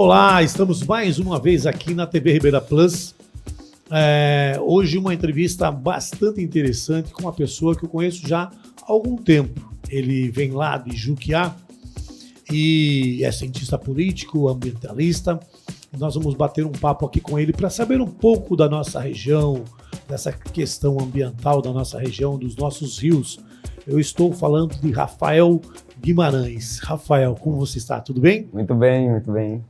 Olá, estamos mais uma vez aqui na TV Ribeira Plus. Hoje uma entrevista bastante interessante com uma pessoa que eu conheço já há algum tempo. Ele vem lá de Juquiá e é cientista político, ambientalista. Nós vamos bater um papo aqui com ele para saber um pouco da nossa região, dessa questão ambiental da nossa região, dos nossos rios. Eu estou falando de Rafael Guimarães. Rafael, como você está? Tudo bem? Muito bem, muito bem.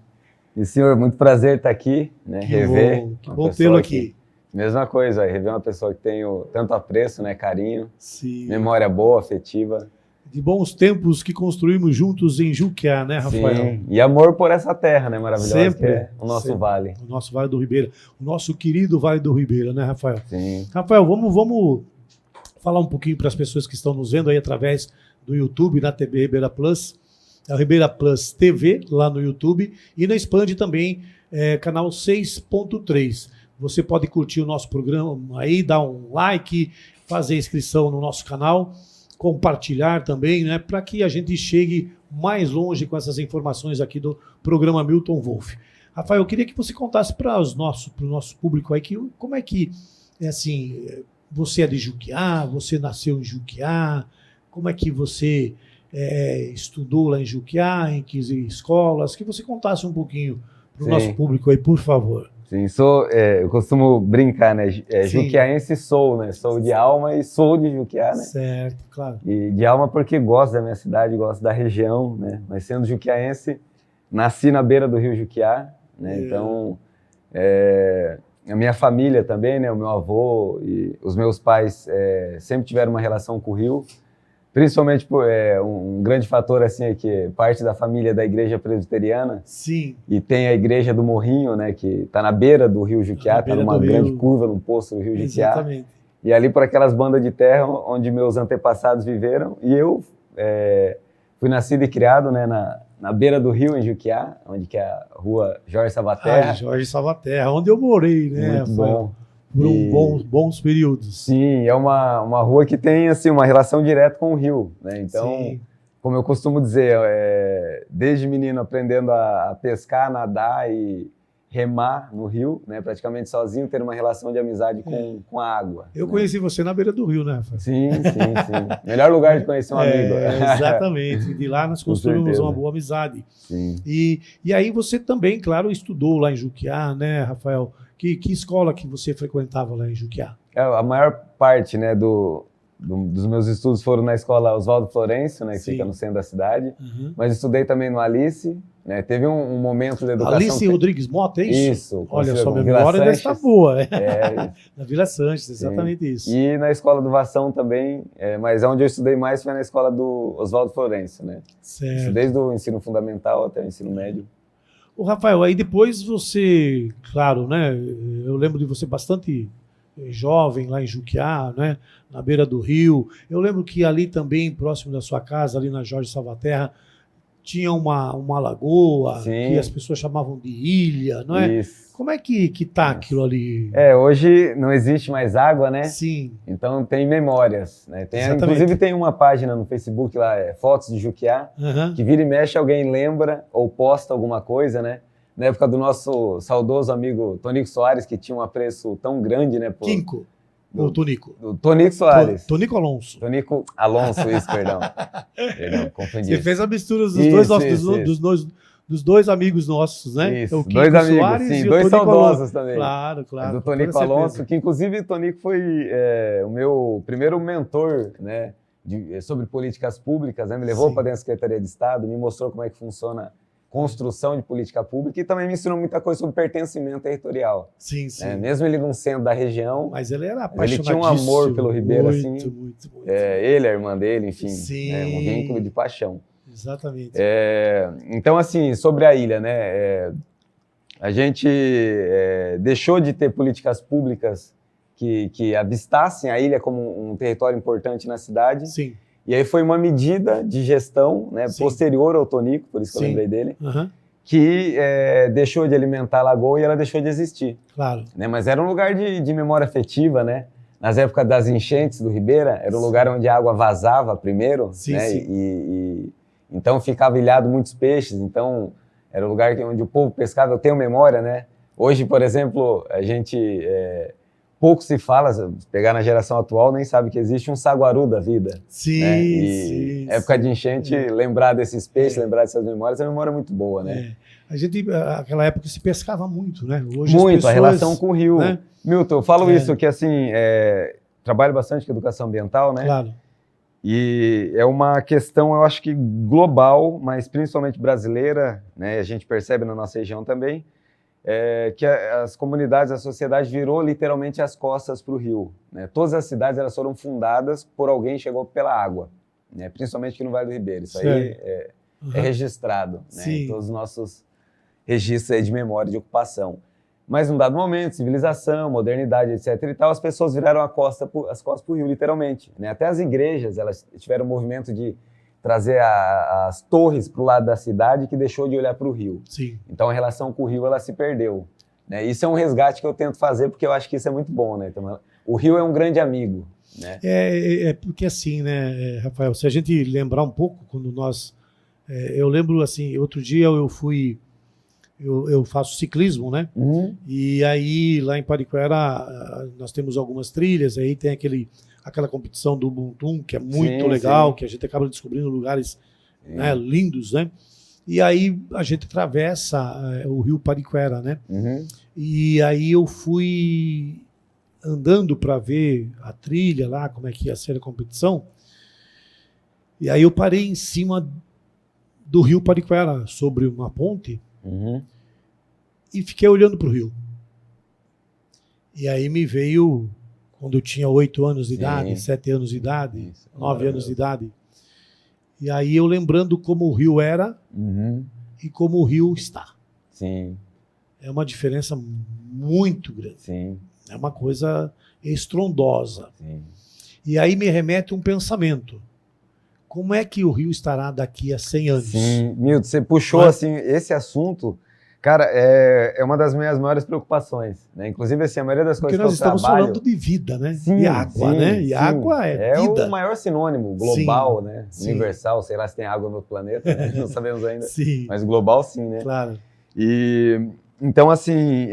E senhor, muito prazer estar aqui, né? Rever. Que bom tê-lo aqui. Mesma coisa, rever uma pessoa que tenho tanto apreço, né? Carinho, Sim. Memória boa, afetiva. De bons tempos que construímos juntos em Juquiá, né, Rafael? Sim, e amor por essa terra, né, maravilhosa, sempre, que é o nosso sempre. vale. O nosso Vale do Ribeira, o nosso querido Vale do Ribeira, né, Rafael? Sim. Rafael, vamos falar um pouquinho para as pessoas que estão nos vendo aí através do YouTube, na TV Ribeira Plus, a Ribeira Plus TV, lá no YouTube, e na Expand também, canal 6.3. Você pode curtir o nosso programa aí, dar um like, fazer inscrição no nosso canal, compartilhar também, né, para que a gente chegue mais longe com essas informações aqui do programa Milton Wolff. Rafael, eu queria que você contasse para o nosso público aí como é que, assim, você é de Juquiá, você nasceu em Juquiá, como é que você estudou lá em Juquiá, em que escolas, que você contasse um pouquinho para o nosso público aí, por favor. Sim, eu costumo brincar, né? Juquiaense sou, né? Sou de alma e sou de Juquiá, né? Certo, claro. E de alma porque gosto da minha cidade, gosto da região, né? Mas sendo juquiaense, nasci na beira do rio Juquiá, né? Então, a minha família também, né? O meu avô e os meus pais sempre tiveram uma relação com o rio. Principalmente por um grande fator assim é que parte da família é da igreja presbiteriana. Sim. E tem a igreja do Morrinho, né, que está na beira do rio Juquiá, está numa grande curva no poço do rio Juquiá. Exatamente. E ali por aquelas bandas de terra onde meus antepassados viveram. E eu fui nascido e criado, né, na beira do rio em Juquiá, onde que é a rua Jorge Salvaterra. Jorge Salvaterra, onde eu morei, né? Muito bom. Por bons períodos. Sim, é uma rua que tem assim, uma relação direta com o rio, né? Então, sim, como eu costumo dizer, desde menino aprendendo a pescar, nadar e remar no rio, né? Praticamente sozinho, ter uma relação de amizade com a água. Eu conheci você na beira do rio, né, Rafael? Sim, sim, sim. Melhor lugar de conhecer um amigo. Exatamente. De lá nós construímos uma boa amizade. Sim. E aí você também, claro, estudou lá em Juquiá, né, Rafael? Que escola que você frequentava lá em Juquiá? A maior parte, né, dos meus estudos foram na escola Oswaldo Florencio, né, que fica no centro da cidade. Uhum. Mas estudei também no Alice, né, teve um momento da educação... Alice Rodrigues Mota, é isso? Isso. Olha, sua memória deve estar boa. Na Vila Sanches, exatamente isso. E na escola do Vação também, mas onde eu estudei mais foi na escola do Oswaldo Florencio, né? Certo. Desde o ensino fundamental até o ensino médio. O Rafael, aí depois você, claro, né? Eu lembro de você bastante jovem lá em Juquiá, né? Na beira do rio. Eu lembro que ali também, próximo da sua casa, ali na Jorge Salvaterra, tinha uma lagoa. Sim. Que as pessoas chamavam de ilha, não é? Isso. Como é que tá aquilo ali? Hoje não existe mais água, né? Sim. Então tem memórias, né? Inclusive tem uma página no Facebook lá, Fotos de Juquiá, que vira e mexe, alguém lembra ou posta alguma coisa, né? Na época do nosso saudoso amigo Tonico Soares, que tinha um apreço tão grande, né? Quinco. Ou Tonico? Do Tonico Soares. Tonico Alonso. Tonico Alonso, isso, perdão. Perdão, confundi. Você fez a mistura dos dois amigos nossos, né? Isso, o Kiko dois amigos, Soares sim, e dois saudosos Alonso. também. Claro. Do Tonico Alonso, que inclusive o Tonico foi o meu primeiro mentor, né? Sobre políticas públicas, né? Me levou para dentro da Secretaria de Estado, me mostrou como é que funciona construção de política pública e também me ensinou muita coisa sobre pertencimento territorial. Sim, sim. Mesmo ele não sendo da região, mas ele era apaixonadíssimo. Ele tinha um amor pelo Ribeira, muito, assim. Muito. Ele, a irmã dele, enfim. Sim. Um vínculo de paixão. Exatamente. Então, assim, sobre a ilha, né? A gente deixou de ter políticas públicas que avistassem a ilha como um território importante na cidade. Sim. E aí foi uma medida de gestão, né, posterior ao Tonico, por isso que eu lembrei dele, que deixou de alimentar a lagoa e ela deixou de existir. Claro. Né, mas era um lugar de memória afetiva, né? Nas épocas das enchentes do Ribeira, era o lugar onde a água vazava primeiro, sim, né? Sim. E então ficava ilhado muitos peixes, então Era o lugar onde o povo pescava, eu tenho memória, né? Hoje, por exemplo, a gente... pouco se fala, se pegar na geração atual, nem sabe que existe um saguaru da vida. Sim, né? E época de enchente, lembrar desses peixes, lembrar dessas memórias, é uma memória muito boa, né? A gente, naquela época, se pescava muito, né? Hoje muito, pessoas, a relação com o rio. Né? Milton, eu falo isso, que assim, trabalho bastante com educação ambiental, né? Claro. E é uma questão, eu acho que global, mas principalmente brasileira, né? A gente percebe na nossa região também, que as comunidades, a sociedade virou literalmente as costas para o rio. Né? Todas as cidades elas foram fundadas por alguém que chegou pela água, né? Principalmente aqui no Vale do Ribeira. Isso aí é registrado, né? Em todos os nossos registros aí de memória de ocupação. Mas num dado momento, civilização, modernidade, etc. e tal, as pessoas viraram as costas para o rio, literalmente. Né? Até as igrejas elas tiveram um movimento de trazer as torres para o lado da cidade que deixou de olhar para o rio. Sim. Então a relação com o rio ela se perdeu. Né? Isso é um resgate que eu tento fazer porque eu acho que isso é muito bom. Né? Então, o rio é um grande amigo. Né? Porque assim, né, Rafael, se a gente lembrar um pouco, quando nós... eu lembro assim, outro dia eu fui... Eu faço ciclismo, né? E aí lá em Pariquera nós temos algumas trilhas, aí tem aquela competição do Ubuntu, que é muito legal, que a gente acaba descobrindo lugares né, lindos, né? E aí a gente atravessa o rio Pariquera, né? E aí eu fui andando para ver a trilha lá, como é que ia ser a competição, e aí eu parei em cima do rio Pariquera, sobre uma ponte, e fiquei olhando para o rio. E aí me veio, quando eu tinha 8 anos de idade, 7 anos de idade, 9 anos de idade, e aí eu lembrando como o rio era e como o rio está. Sim. É uma diferença muito grande. Sim. É uma coisa estrondosa. Sim. E aí me remete um pensamento. Como é que o rio estará daqui a 100 anos? Sim, Milton, você puxou assim, esse assunto, cara, é uma das minhas maiores preocupações, né? Inclusive, assim, a maioria das coisas que eu trabalho... Porque nós estamos falando de vida, né? Sim, e água, né? E água é vida. É o maior sinônimo, global, né? Universal, sei lá se tem água no planeta, né? Não sabemos ainda. Sim. Mas global, sim, né? Claro. E, então, assim,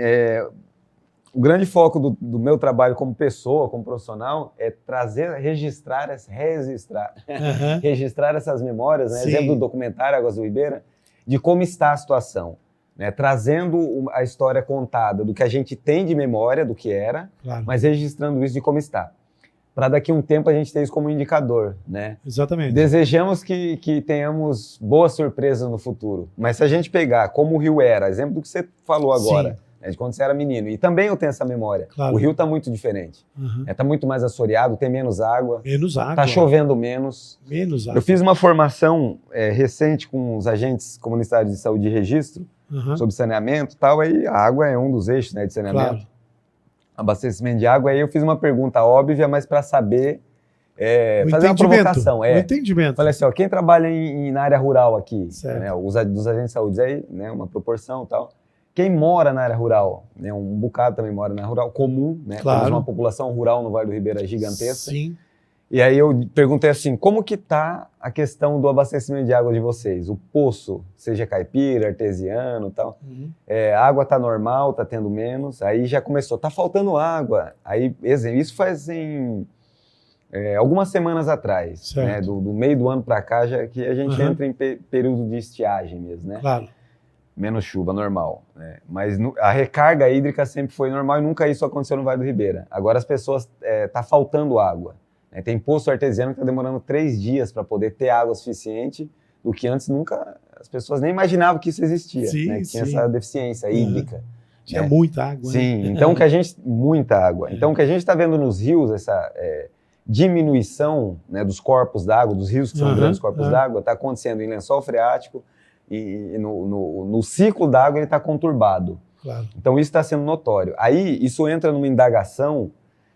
o grande foco do meu trabalho como pessoa, como profissional, é registrar essas memórias, né? Exemplo do documentário Águas do Ribeira, de como está a situação, né? Trazendo a história contada do que a gente tem de memória, do que era, mas registrando isso de como está. Para daqui a um tempo a gente ter isso como indicador, né? Exatamente. Desejamos que tenhamos boas surpresas no futuro, mas se a gente pegar como o rio era, exemplo do que você falou agora, né, de quando você era menino, e também eu tenho essa memória, o rio está muito diferente, está muito mais assoreado, tem menos água, está chovendo menos. Menos água. Eu fiz uma formação recente com os agentes comunitários de saúde e registro sobre saneamento e tal, aí a água é um dos eixos, né, de saneamento. Abastecimento de água, aí eu fiz uma pergunta óbvia, mas para saber, fazer uma provocação. O entendimento. Falei assim, quem trabalha na área rural aqui, né, dos agentes de saúde, aí, né, uma proporção e tal, quem mora na área rural, né, um bocado também mora na área rural, comum, né, temos uma população rural no Vale do Ribeira gigantesca. Sim. E aí eu perguntei assim, como que está a questão do abastecimento de água de vocês? O poço, seja caipira, artesiano e tal, a água está normal, está tendo menos, aí já começou, está faltando água. Aí, isso faz algumas semanas atrás, né, do meio do ano para cá, já que a gente entra em período de estiagem mesmo, né? Claro. Menos chuva, normal. Né? Mas a recarga hídrica sempre foi normal e nunca isso aconteceu no Vale do Ribeira. Agora as pessoas, tá faltando água. Né? Tem poço artesiano que está demorando 3 dias para poder ter água suficiente, do que antes nunca, as pessoas nem imaginavam que isso existia, né? Que tinha essa deficiência hídrica. Tinha muita água. Sim, né? Então muita água. Então o que a gente está vendo nos rios, essa diminuição, né, dos corpos d'água, dos rios que são grandes corpos d'água, está acontecendo em lençol freático, e no ciclo d'água ele está conturbado. Claro. Então isso está sendo notório. Aí isso entra numa indagação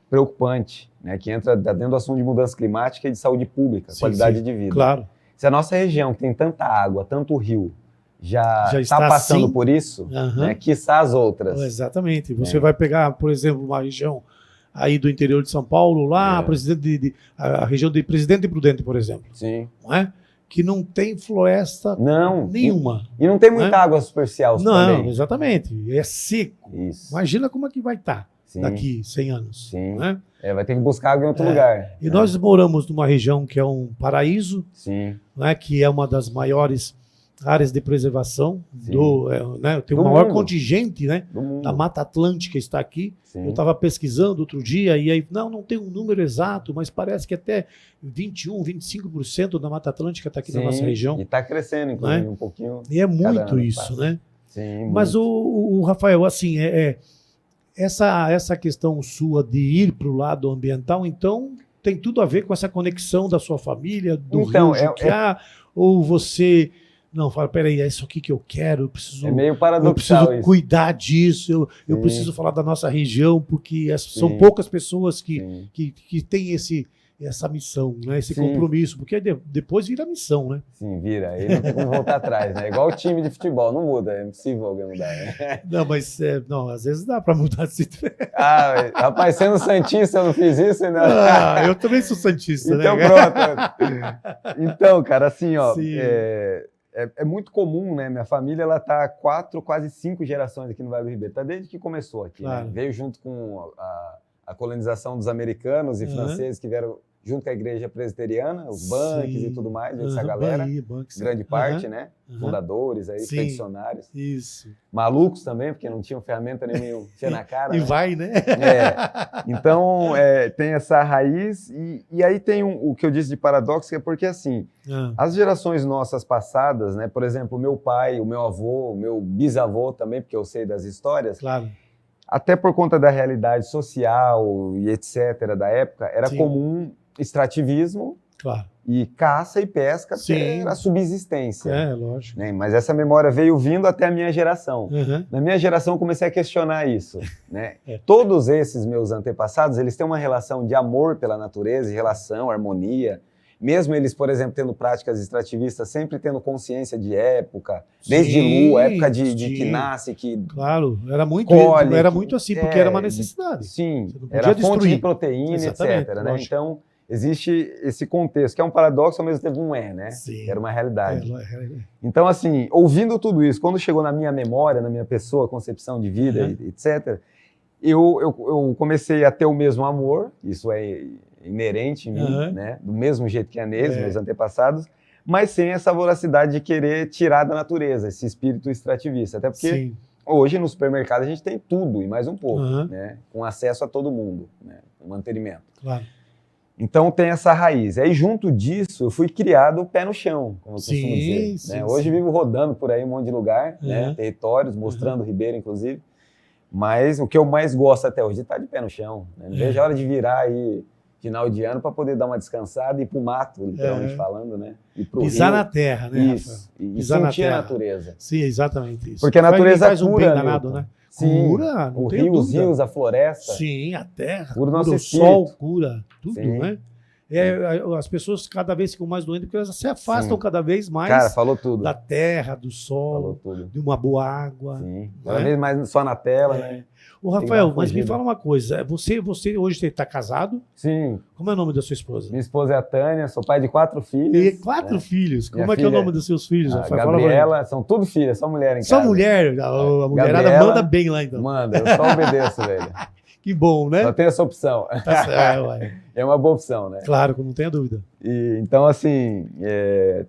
preocupante, né, que entra dentro do assunto de mudança climática e de saúde pública, qualidade de vida. Claro. Se a nossa região, que tem tanta água, tanto rio, já está passando por isso, né, quiçá as outras. Exatamente. Você vai pegar, por exemplo, uma região aí do interior de São Paulo, lá, a região de Presidente Prudente, por exemplo. Sim. Não é? que não tem floresta Não. nenhuma. E não tem muita Né? água superficial Não, também. exatamente. É seco. Isso. Imagina como é que vai estar Sim. daqui 100 anos. Sim. Né? Vai ter que buscar água em outro lugar. E nós moramos numa região que é um paraíso, Sim. né, que é uma das maiores áreas de preservação Sim. tem o Do maior mundo. contingente, né, Do mundo. da Mata Atlântica está aqui. Sim. Eu estava pesquisando outro dia e aí não tem um número exato, mas parece que até 21, 25% da Mata Atlântica está aqui na Sim. nossa região. E está crescendo, inclusive, Né? um pouquinho. E é muito ano que isso, passa. né? Sim. Mas muito. o Rafael, assim, essa questão sua de ir para o lado ambiental, então tem tudo a ver com essa conexão da sua família, do Então, Rio Juquiá, ou você não fala, peraí, é isso aqui que eu quero, eu preciso, É meio eu paradoxal preciso isso. cuidar disso, eu Sim. preciso falar da nossa região, porque são Sim. poucas pessoas Sim. que têm essa missão, né, esse Sim. compromisso, porque depois vira missão, né? Sim, vira. Aí não tem como voltar atrás, né? Igual o time de futebol, não muda, é impossível alguém mudar, né? Não, mas não, às vezes dá para mudar de Ah, rapaz, sendo santista, eu não fiz isso ainda. Ah, eu também sou santista, Então, né? pronto. Então, cara, assim, ó, Sim. é muito comum, né? Minha família, ela tá 4, quase 5 gerações aqui no Vale do Ribeiro. Tá desde que começou aqui, Claro. né? Veio junto com a colonização dos americanos e Uhum. franceses que vieram junto com a igreja presbiteriana, os banques Sim. e tudo mais, essa Aham, galera, Bahia, Banks. grande parte, Aham, né? aham. Fundadores aí, Sim. peticionários. Isso. Malucos também, porque não tinham ferramenta nenhuma, tinha na cara. E né? vai, né? Então, tem essa raiz, e aí tem o que eu disse de paradoxo, que é porque, assim, Ah, as gerações nossas passadas, né, por exemplo, o meu pai, o meu avô, o meu bisavô também, porque eu sei das histórias, claro. até por conta da realidade social e etc. da época, era Sim. comum extrativismo Claro. e caça e pesca, porque Sim. era a subsistência. É, lógico. Né? Mas essa memória veio vindo até a minha geração. Aham. Na minha geração, eu comecei a questionar isso. Né? É. Todos esses meus antepassados, eles têm uma relação de amor pela natureza, relação, harmonia. Mesmo eles, por exemplo, tendo práticas extrativistas, sempre tendo consciência de época, desde Sim, lua, época de sim. que nasce, que Claro, era muito colhe, assim, porque era uma necessidade. Sim, Você não podia era fonte destruir. de proteína, Exatamente, etc. Né? lógico. Então, existe esse contexto, que é um paradoxo, ao mesmo tempo não é, né? Sim. Era uma realidade. É. Então, assim, ouvindo tudo isso, quando chegou na minha memória, na minha pessoa, concepção de vida, Uhum. etc., eu comecei a ter o mesmo amor, isso é inerente em mim, Uhum. né? Do mesmo jeito que é neles, É. meus antepassados, mas sem essa voracidade de querer tirar da natureza, esse espírito extrativista. Até porque Sim. hoje no supermercado a gente tem tudo e mais um pouco, Uhum. né? Com acesso a todo mundo, né? Com mantenimento. Claro. Então tem essa raiz. Aí junto disso eu fui criado pé no chão, como eu costumo Sim, dizer. sim, Né? Hoje sim. vivo rodando por aí um monte de lugar, né? Uhum. Territórios, mostrando o Ribeiro, inclusive. Mas o que eu mais gosto até hoje é estar de pé no chão. Né? Não vejo a hora de virar aí final de ano para poder dar uma descansada e ir para o mato, literalmente falando, né? Ir pro Pisar rio. na terra, né, Isso. Rafael? E Pisar na sentir a terra. natureza. Sim, exatamente isso. Porque a natureza faz um cura, bem danado, Milton. né? Sim. Cura, não O tenho rio, os dúvida. rios, a floresta. Sim, a terra, Cura o nosso o espírito. sol cura, tudo, Sim. né? As pessoas cada vez ficam mais doentes porque elas se afastam Sim. cada vez mais Cara, falou tudo. da terra, do Falou sol, tudo. de uma boa água. Sim. Cada né? vez mais só na tela, É. né? Ô, Tem que Rafael, dar uma mas me fugida. fala uma coisa. Você hoje está casado? Sim. Como é o nome da sua esposa? Minha esposa é a Tânia, sou pai de 4 filhos. E 4 né? filhos. Como Minha é que é o filha- nome dos seus filhos? A Rafael? Fala pra mim. Gabriela, são tudo filhas, só mulher em Só casa. mulher. A mulherada Gabriela- manda bem lá, então. Manda, eu só obedeço, velho. Que bom, né? Só tem essa opção. Tá certo, ué. É uma boa opção, né? Claro, não tenha dúvida. E, então, assim,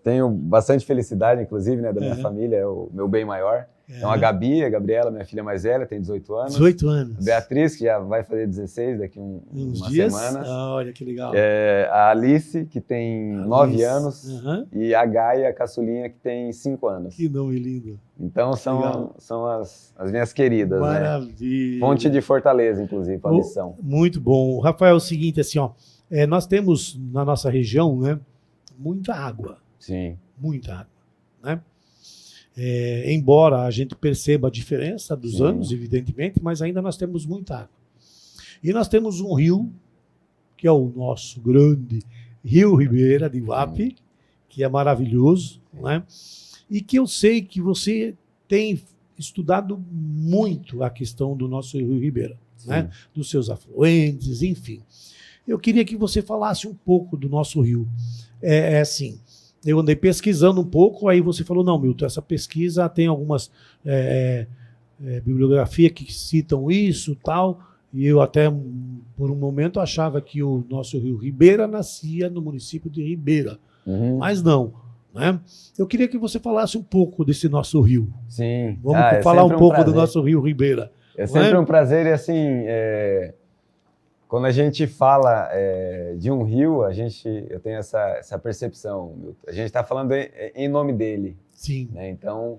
tenho bastante felicidade, inclusive, né, da minha Uhum. família, é o meu bem maior. Então, a É. Gabi, a Gabriela, minha filha mais velha, tem 18 anos. 18 anos. A Beatriz, que já vai fazer 16 daqui Uns umas dias. semanas. Ah, olha que legal. A Alice, que tem 9 Alice. anos. Aham. E a Gaia, a caçulinha, que tem 5 anos. Que nome lindo. Então, legal. são as minhas queridas, né? Maravilha. Fonte de fortaleza, inclusive, para a missão. Muito bom. Rafael, é o seguinte, assim, ó, nós temos na nossa região, né, muita água, Sim. muita água, né? Embora a gente perceba a diferença dos Sim. anos, evidentemente, mas ainda nós temos muita água. E nós temos um rio, que é o nosso grande Rio Ribeira de Iguape, que é maravilhoso, né? E que eu sei que você tem estudado muito a questão do nosso Rio Ribeira, né? Dos seus afluentes, enfim. Eu queria que você falasse um pouco do nosso rio. Assim, eu andei pesquisando um pouco, aí você falou, não, Milton, essa pesquisa tem algumas bibliografia que citam isso e tal, e eu até, por um momento, achava que o nosso rio Ribeira nascia no município de Ribeira, mas não, né? Eu queria que você falasse um pouco desse nosso rio. Sim. Vamos falar um pouco do nosso rio Ribeira. É sempre um prazer, e assim, quando a gente fala de um rio, eu tenho essa percepção, Milton. A gente está falando em nome dele. Sim. Né? Então,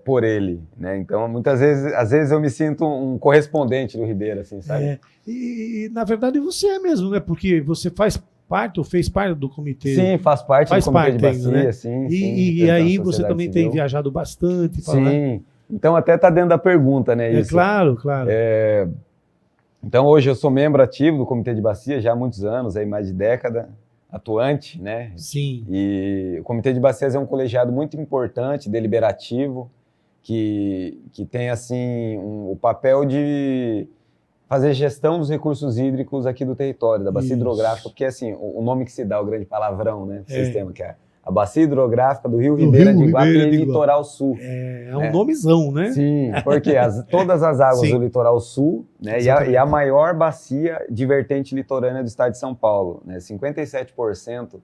por ele. Né? Então, muitas vezes, às vezes eu me sinto um correspondente do Ribeira, assim, sabe? E, na verdade, você é mesmo, né? Porque você faz parte ou fez parte do comitê. Sim, faz parte do comitê de bacia, né? sim. E aí você também tem viajado bastante. Sim, então até está dentro da pergunta, né? Isso. Claro, claro. Então hoje eu sou membro ativo do comitê de bacia já há muitos anos, aí mais de década, atuante, né? Sim. E o comitê de bacias é um colegiado muito importante, deliberativo, que tem assim o papel de fazer gestão dos recursos hídricos aqui do território, da bacia hidrográfica, porque assim, o nome que se dá, o grande palavrão, né, do sistema, que é a bacia hidrográfica do Rio Ribeira de Iguape e Litoral Sul. É um nomezão, né? Sim, porque todas as águas do Litoral Sul, né, e a maior bacia de vertente litorânea do estado de São Paulo, né, 57%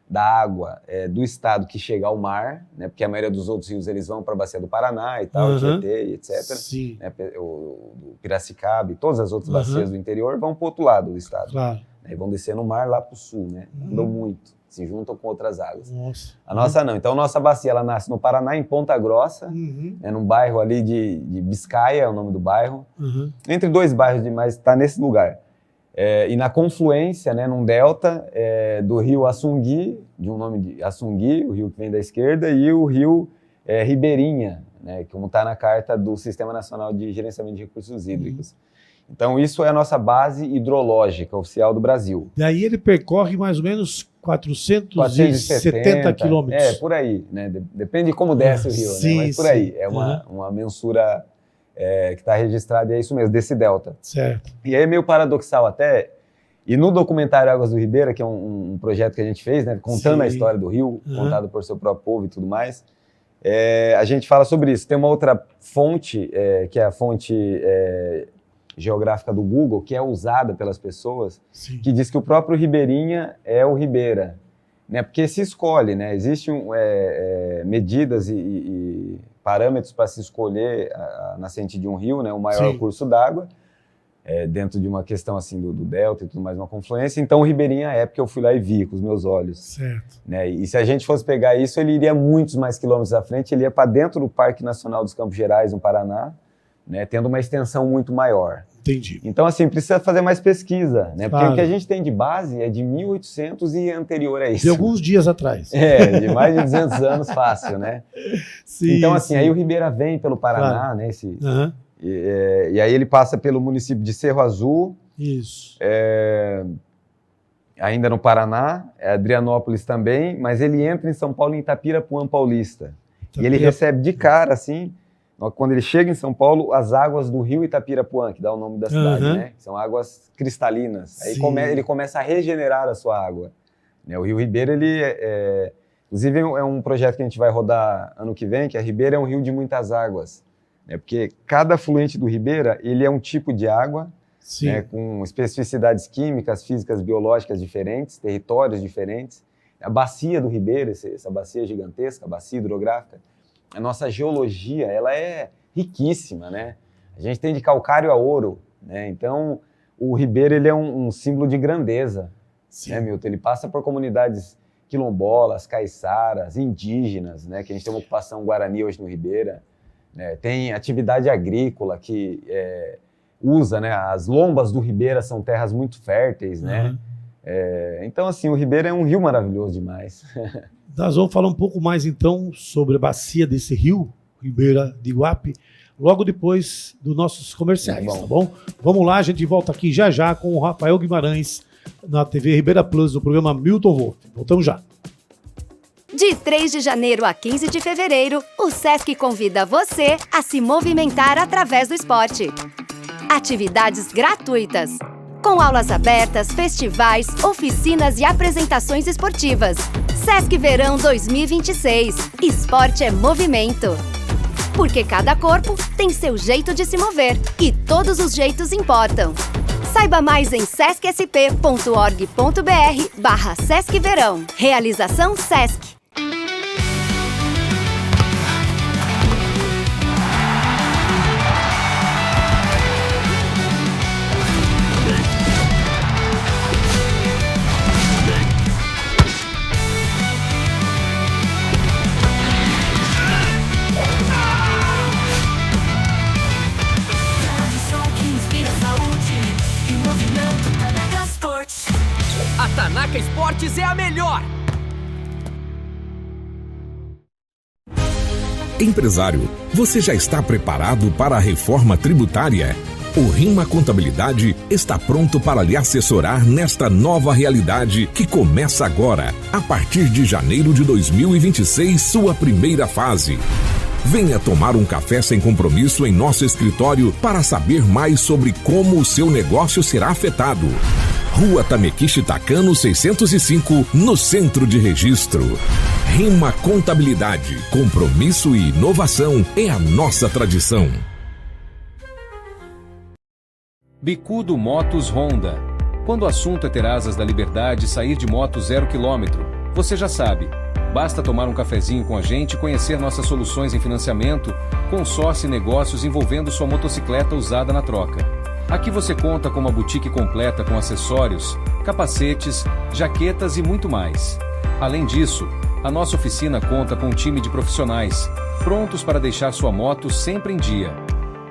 da água do estado que chega ao mar, né, porque a maioria dos outros rios eles vão para a bacia do Paraná e tal, Tietê, etc. Sim. Né, o Piracicaba e todas as outras bacias do interior vão para o outro lado do estado. Claro. Né, e vão descer no mar lá para o sul, né? Andam muito, se juntam com outras águas. Nossa. A nossa não. Então, a nossa bacia ela nasce no Paraná, em Ponta Grossa, num bairro ali de Biscaia, é o nome do bairro. Entre dois bairros, mas está nesse lugar. E na confluência, né, num delta do rio Assungui, de um nome de Assungui, o rio que vem da esquerda, e o rio Ribeirinha, né, como está na carta do Sistema Nacional de Gerenciamento de Recursos Hídricos. Então, isso é a nossa base hidrológica oficial do Brasil. Daí ele percorre mais ou menos 470 quilômetros. Por aí, né? Depende de como desce o rio, sim, né? Mas por aí, é uma mensura que está registrada, e é isso mesmo, desse delta. Certo. E aí é meio paradoxal até, e no documentário Águas do Ribeira, que é um projeto que a gente fez, né, contando a história do rio, contado por seu próprio povo e tudo mais, a gente fala sobre isso. Tem uma outra fonte, que é a fonte geográfica do Google, que é usada pelas pessoas, que diz que o próprio Ribeirinha é o Ribeira, né? Porque se escolhe, né? Existem medidas e parâmetros para se escolher a nascente de um rio, né? O maior curso d'água, dentro de uma questão assim do delta e tudo mais, uma confluência. Então o Ribeirinha é porque eu fui lá e vi com os meus olhos. Certo. Né? E se a gente fosse pegar isso, ele iria muitos mais quilômetros à frente, ele ia para dentro do Parque Nacional dos Campos Gerais, no Paraná, né, tendo uma extensão muito maior. Entendi. Então, assim, precisa fazer mais pesquisa, né? Porque o que a gente tem de base é de 1800 e anterior a isso. De alguns dias atrás. De mais de 200 anos fácil, né? Sim, então, assim, aí o Ribeira vem pelo Paraná, né? E aí ele passa pelo município de Cerro Azul. Isso. Ainda no Paraná, Adrianópolis também, mas ele entra em São Paulo, em Itapirapuã Paulista. E ele recebe de cara, assim, quando ele chega em São Paulo, as águas do rio Itapirapuã, que dá o nome da cidade, né? São águas cristalinas. Aí ele começa a regenerar a sua água. Né? O Rio Ribeira, inclusive é um projeto que a gente vai rodar ano que vem, que a Ribeira é um rio de muitas águas. Né? Porque cada afluente do Ribeira, ele é um tipo de água, né? Com especificidades químicas, físicas, biológicas diferentes, territórios diferentes. A bacia do Ribeira, essa bacia gigantesca, a bacia hidrográfica, a nossa geologia, ela é riquíssima, né? A gente tem de calcário a ouro, né? Então, o Ribeira, ele é um símbolo de grandeza, né, Milton? Ele passa por comunidades quilombolas, caiçaras, indígenas, né? Que a gente tem uma ocupação guarani hoje no Ribeira, né? Tem atividade agrícola que usa, né? As lombas do Ribeira são terras muito férteis, né? Então, assim, o Ribeira é um rio maravilhoso demais. Nós vamos falar um pouco mais, então, sobre a bacia desse rio, Ribeira de Iguape, logo depois dos nossos comerciais, tá bom? Vamos lá, a gente volta aqui já já com o Rafael Guimarães na TV Ribeira Plus, do programa Milton Wolff. Voltamos já. De 3 de janeiro a 15 de fevereiro, o Sesc convida você a se movimentar através do esporte. Atividades gratuitas, com aulas abertas, festivais, oficinas e apresentações esportivas. Sesc Verão 2026. Esporte é movimento. Porque cada corpo tem seu jeito de se mover e todos os jeitos importam. Saiba mais em sescsp.org.br/Sesc Verão. Realização Sesc. A Tanaka Esportes é a melhor! Empresário, você já está preparado para a reforma tributária? O Rima Contabilidade está pronto para lhe assessorar nesta nova realidade que começa agora, a partir de janeiro de 2026, sua primeira fase. Venha tomar um café sem compromisso em nosso escritório para saber mais sobre como o seu negócio será afetado. Rua Tamequiche Takano 605, no Centro de Registro. Rima Contabilidade, compromisso e inovação é a nossa tradição. Bicudo Motos Honda. Quando o assunto é ter asas da liberdade e sair de moto 0 km, você já sabe. Basta tomar um cafezinho com a gente e conhecer nossas soluções em financiamento, consórcio e negócios envolvendo sua motocicleta usada na troca. Aqui você conta com uma boutique completa com acessórios, capacetes, jaquetas e muito mais. Além disso, a nossa oficina conta com um time de profissionais, prontos para deixar sua moto sempre em dia.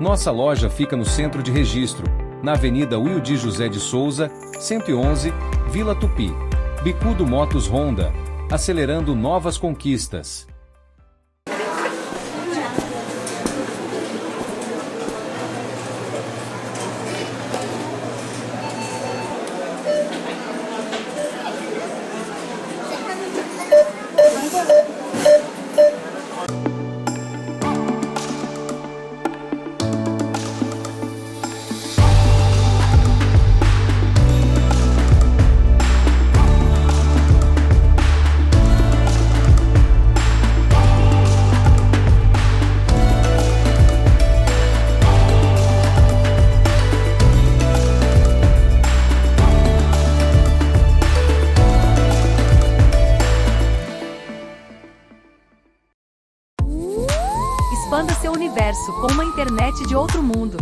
Nossa loja fica no Centro de Registro, na Avenida Wilde José de Souza, 111, Vila Tupi. Bicudo Motos Honda, acelerando novas conquistas. Expanda seu universo com uma internet de outro mundo.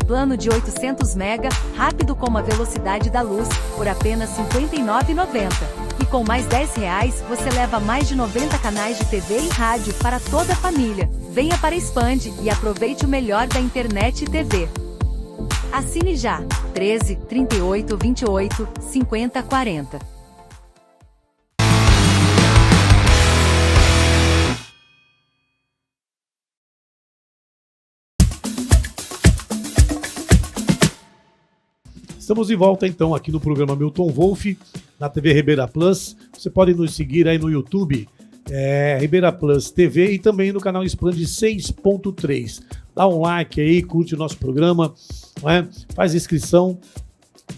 Plano de 800 MB, rápido como a velocidade da luz, por apenas R$ 59,90. E com mais R$10, você leva mais de 90 canais de TV e rádio para toda a família. Venha para Expand e aproveite o melhor da internet e TV. Assine já. 13 38 28 50 40. Estamos de volta então aqui no programa Milton Wolff, na TV Ribeira Plus. Você pode nos seguir aí no YouTube, Ribeira Plus TV, e também no canal Expand 6.3. Dá um like aí, curte o nosso programa, né? Faz inscrição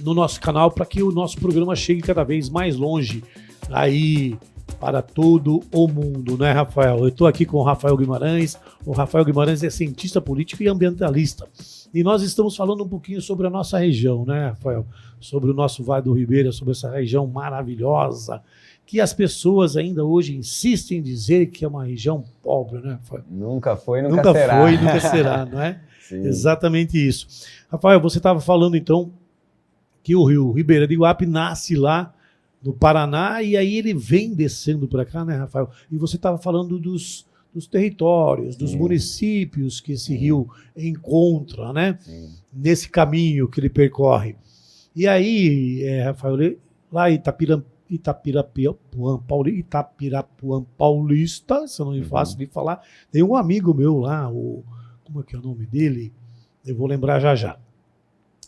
no nosso canal para que o nosso programa chegue cada vez mais longe aí para todo o mundo, né, Rafael? Eu estou aqui com o Rafael Guimarães. O Rafael Guimarães é cientista político e ambientalista. E nós estamos falando um pouquinho sobre a nossa região, né, Rafael? Sobre o nosso Vale do Ribeira, sobre essa região maravilhosa, que as pessoas ainda hoje insistem em dizer que é uma região pobre, né, Rafael? Nunca foi, nunca será. Nunca foi, nunca será, não é? Sim. Exatamente isso. Rafael, você estava falando, então, que o rio Ribeira de Iguape nasce lá no Paraná e aí ele vem descendo para cá, né, Rafael? E você estava falando dos territórios, dos municípios que esse rio encontra, né? Sim. Nesse caminho que ele percorre. E aí, Rafael, lá em Itapirapuã Paulista, se eu não me faço de falar, tem um amigo meu lá, como é que é o nome dele? Eu vou lembrar já já.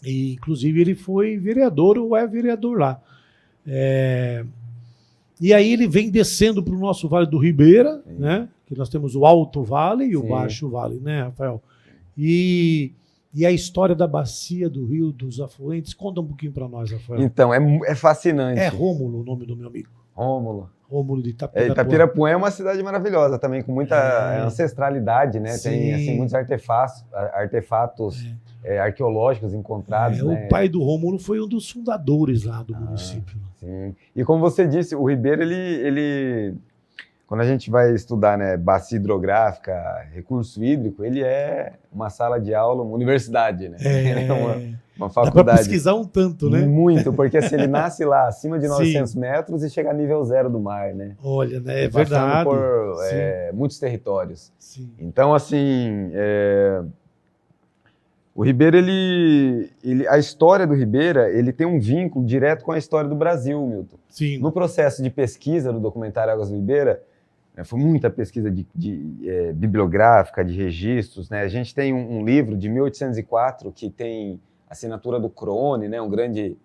E, inclusive, ele foi vereador ou é vereador lá. E aí ele vem descendo para o nosso Vale do Ribeira, né? Que nós temos o Alto Vale e o Baixo Vale, né, Rafael? E a história da bacia do rio, dos afluentes, conta um pouquinho para nós, Rafael. Então, é fascinante. É Rômulo o nome do meu amigo. Rômulo de Itapirapuã. Itapirapuã é uma cidade maravilhosa também, com muita ancestralidade, né? Sim. Tem assim, muitos artefatos arqueológicos encontrados. Né? O pai do Rômulo foi um dos fundadores lá do município. Sim. E como você disse, o Ribeira, ele quando a gente vai estudar, né, bacia hidrográfica, recurso hídrico, ele é uma sala de aula, uma universidade, né? Uma faculdade. Dá para pesquisar um tanto, né? Muito, porque assim, ele nasce lá acima de 900 metros e chega a nível zero do mar, né? Olha, né? É passando verdade. por muitos territórios. Sim. Então, assim, o Ribeira, a história do Ribeira, ele tem um vínculo direto com a história do Brasil, Milton. Sim. No processo de pesquisa do documentário Águas do Ribeira, foi muita pesquisa bibliográfica, de registros, né? A gente tem um livro de 1804 que tem assinatura do Crone, né? Um grande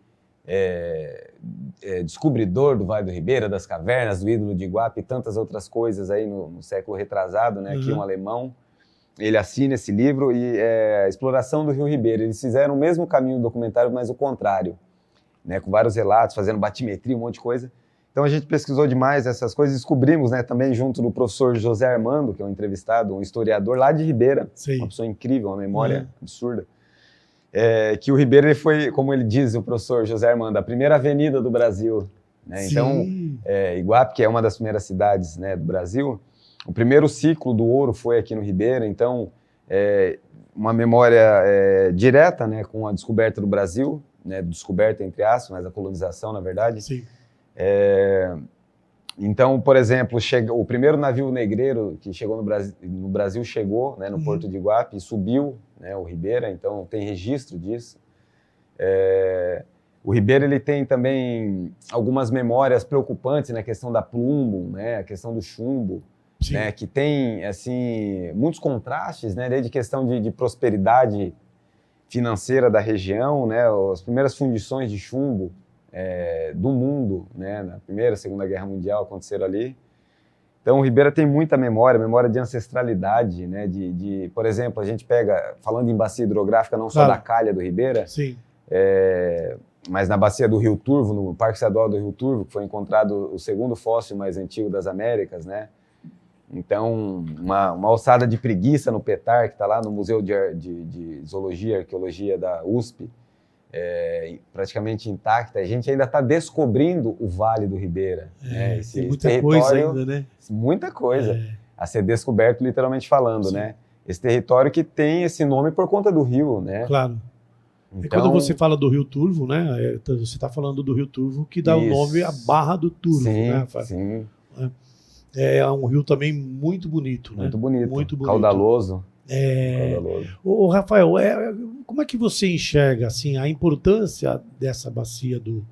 descobridor do Vale do Ribeira, das cavernas, do ídolo de Iguape e tantas outras coisas aí no século retrasado, né? Aqui um alemão, ele assina esse livro e a exploração do Rio Ribeira. Eles fizeram o mesmo caminho do documentário, mas o contrário, né? Com vários relatos, fazendo batimetria, um monte de coisa. Então a gente pesquisou demais essas coisas, descobrimos, né, também junto do professor José Armando, que é um entrevistado, um historiador lá de Ribeira, uma pessoa incrível, uma memória absurda, que o Ribeira ele foi, como ele diz, o professor José Armando, a primeira avenida do Brasil. Né? Então, Iguape, que é uma das primeiras cidades, né, do Brasil, o primeiro ciclo do ouro foi aqui no Ribeira, então uma memória direta, né, com a descoberta do Brasil, né, descoberta entre aspas, mas a colonização, na verdade. Sim. Então, por exemplo, o primeiro navio negreiro que chegou no Brasil chegou, né, no Porto de Iguape e subiu, né, o Ribeira, então tem registro disso. O Ribeira ele tem também algumas memórias preocupantes na questão da plumbo, né, a questão do chumbo, né, que tem assim, muitos contrastes, né, desde questão de prosperidade financeira da região, né, as primeiras fundições de chumbo do mundo, né, na Primeira e Segunda Guerra Mundial aconteceram ali. Então o Ribeira tem muita memória de ancestralidade, né, por exemplo, a gente pega, falando em bacia hidrográfica, não só da calha do Ribeira, mas na bacia do Rio Turvo, no Parque Estadual do Rio Turvo, que foi encontrado o segundo fóssil mais antigo das Américas, né. Então, uma ossada de preguiça no Petar, que está lá no Museu de Zoologia e Arqueologia da USP, praticamente intacta. A gente ainda está descobrindo o Vale do Ribeira. Né? Tem muita coisa ainda, né? Muita coisa a ser descoberto, literalmente falando, né? Esse território que tem esse nome por conta do rio, né? Claro. Então, quando você fala do Rio Turvo, né? Você está falando do Rio Turvo, que dá o nome à Barra do Turvo, né, Rafael? Sim. É um rio também muito bonito, né? Muito bonito. Muito bonito. Caudaloso. Ô, Rafael, como é que você enxerga assim, a importância dessa bacia do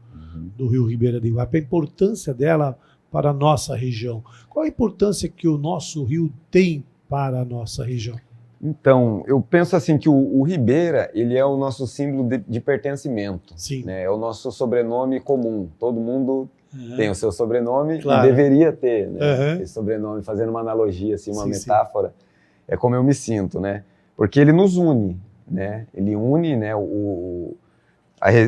Rio Ribeira de Iguape, a importância dela para a nossa região? Qual a importância que o nosso rio tem para a nossa região? Então, eu penso assim que o Ribeira, ele é o nosso símbolo de pertencimento. Sim. Né? É o nosso sobrenome comum. Todo mundo tem o seu sobrenome e deveria ter, né? Esse sobrenome, fazendo uma analogia, assim, uma metáfora. É como eu me sinto, né? Porque ele nos une, né? Ele une, né?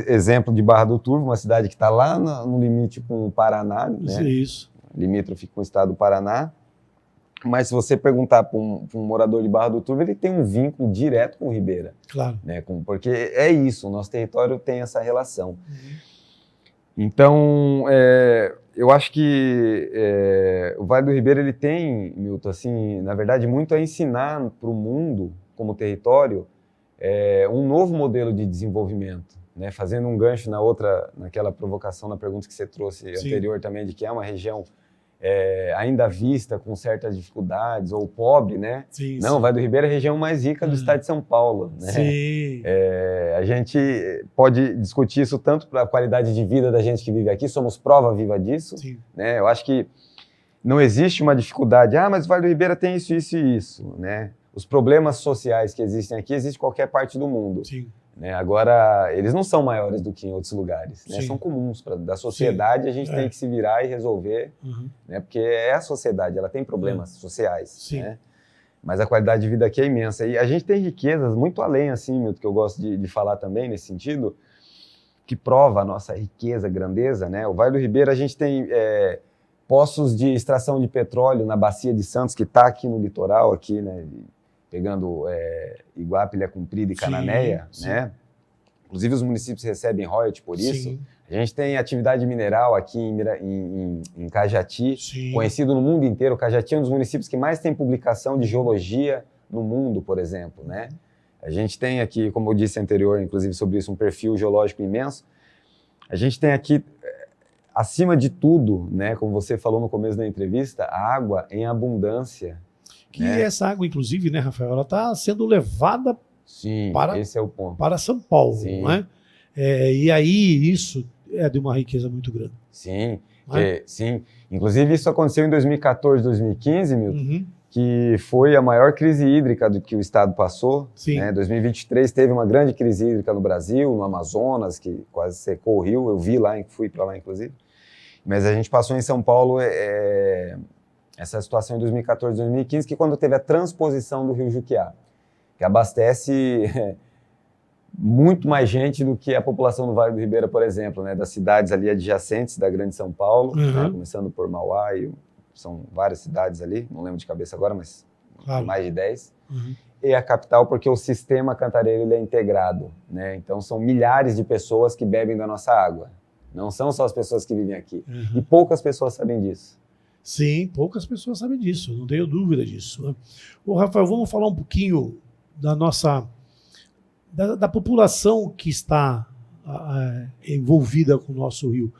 Exemplo de Barra do Turvo, uma cidade que está lá no limite com o Paraná, né? Isso. Limítrofe com o estado do Paraná. Mas se você perguntar para um morador de Barra do Turvo, ele tem um vínculo direto com o Ribeira. Claro. Né? Porque é isso, o nosso território tem essa relação. Então, eu acho que o Vale do Ribeira ele tem, Milton, assim, na verdade, muito a ensinar para o mundo, como território, um novo modelo de desenvolvimento. Né? Fazendo um gancho naquela provocação, na pergunta que você trouxe anterior também, de que é uma região ainda vista com certas dificuldades, ou pobre, né? Não, o Vale do Ribeira é a região mais rica do estado de São Paulo. Né? A gente pode discutir isso tanto para a qualidade de vida da gente que vive aqui, somos prova viva disso. Né? Eu acho que não existe uma dificuldade, mas o Vale do Ribeira tem isso, isso e isso. Né? Os problemas sociais que existem aqui existem em qualquer parte do mundo. Né? Agora, eles não são maiores do que em outros lugares, né? São comuns da sociedade, a gente tem que se virar e resolver, né? Porque é a sociedade, ela tem problemas sociais, né? Mas a qualidade de vida aqui é imensa. E a gente tem riquezas muito além, assim, Milton, que eu gosto de falar também nesse sentido, que prova a nossa riqueza, grandeza, né? O Vale do Ribeira, a gente tem poços de extração de petróleo na Bacia de Santos, que está aqui no litoral, aqui, né, pegando Iguape, Ilha Comprida e Cananéia, sim. né? Inclusive os municípios recebem royalty por isso. Sim. A gente tem atividade mineral aqui em Cajati, Sim. conhecido no mundo inteiro. Cajati é um dos municípios que mais tem publicação de geologia no mundo, por exemplo, né? A gente tem aqui, como eu disse anterior, inclusive sobre isso, um perfil geológico imenso. A gente tem aqui, acima de tudo, né, como você falou no começo da entrevista, a água em abundância. Que né? essa água, inclusive, né, Rafael, ela está sendo levada Sim, para- esse é o ponto. para São Paulo, Sim. não é? E aí isso é de uma riqueza muito grande. Sim, Não é? sim. Inclusive isso aconteceu em 2014, 2015, Milton, Uhum. que foi a maior crise hídrica do que o estado passou. Sim. Né? 2023 teve uma grande crise hídrica no Brasil, no Amazonas, que quase secou o rio. Eu vi lá, fui para lá, inclusive. Mas a gente passou em São Paulo essa situação em 2014, 2015, que quando teve a transposição do Rio Juquiá, que abastece muito mais gente do que a população do Vale do Ribeira, por exemplo, né? Das cidades ali adjacentes da Grande São Paulo, Uhum. né? Começando por Mauá, são várias cidades ali, não lembro de cabeça agora, mas Claro. mais de 10. Uhum. E a capital, porque o sistema Cantareiro ele é integrado, né? Então são milhares de pessoas que bebem da nossa água. Não são só as pessoas que vivem aqui. Uhum. E poucas pessoas sabem disso. Sim, poucas pessoas sabem disso, não tenho dúvida disso. Né? Ô, Rafael, vamos falar um pouquinho da nossa da população que está envolvida com o nosso rio.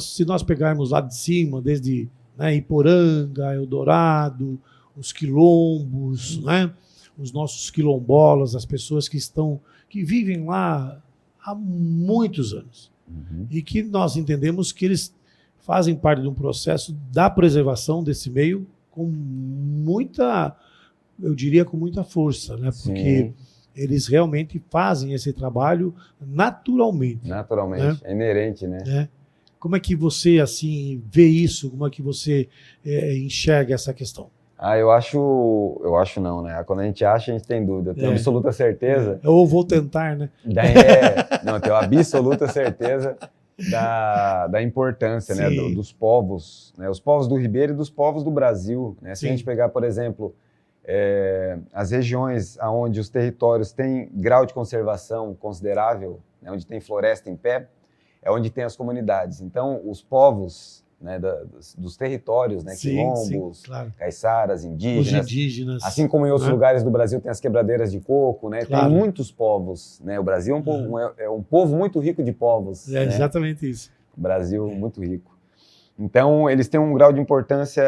Se nós pegarmos lá de cima, desde Iporanga, Eldorado, os quilombos, né? Os nossos quilombolas, as pessoas que vivem lá há muitos anos. E que nós entendemos que eles fazem parte de um processo da preservação desse meio com muita, eu diria, com muita força, né? Porque Sim. eles realmente fazem esse trabalho naturalmente. Naturalmente, é inerente, né? Né? Como é que você assim vê isso? Como é que você enxerga essa questão? Eu acho não, né? Quando a gente acha, a gente tem dúvida. Eu tenho absoluta certeza. Eu vou tentar, né? Não, eu tenho absoluta certeza da importância, né, dos povos, né, os povos do Ribeira e dos povos do Brasil. Né? Se a gente pegar, por exemplo, as regiões onde os territórios têm grau de conservação considerável, né, onde tem floresta em pé, é onde tem as comunidades. Então, os povos, né, dos territórios, né, quilombos, claro. caiçaras, Os indígenas, indígenas. assim como em outros lugares do Brasil tem as quebradeiras de coco, né? Claro. Tem muitos povos, né? O Brasil é um povo muito rico de povos. É né? exatamente isso. O Brasil muito rico. Então, eles têm um grau de importância,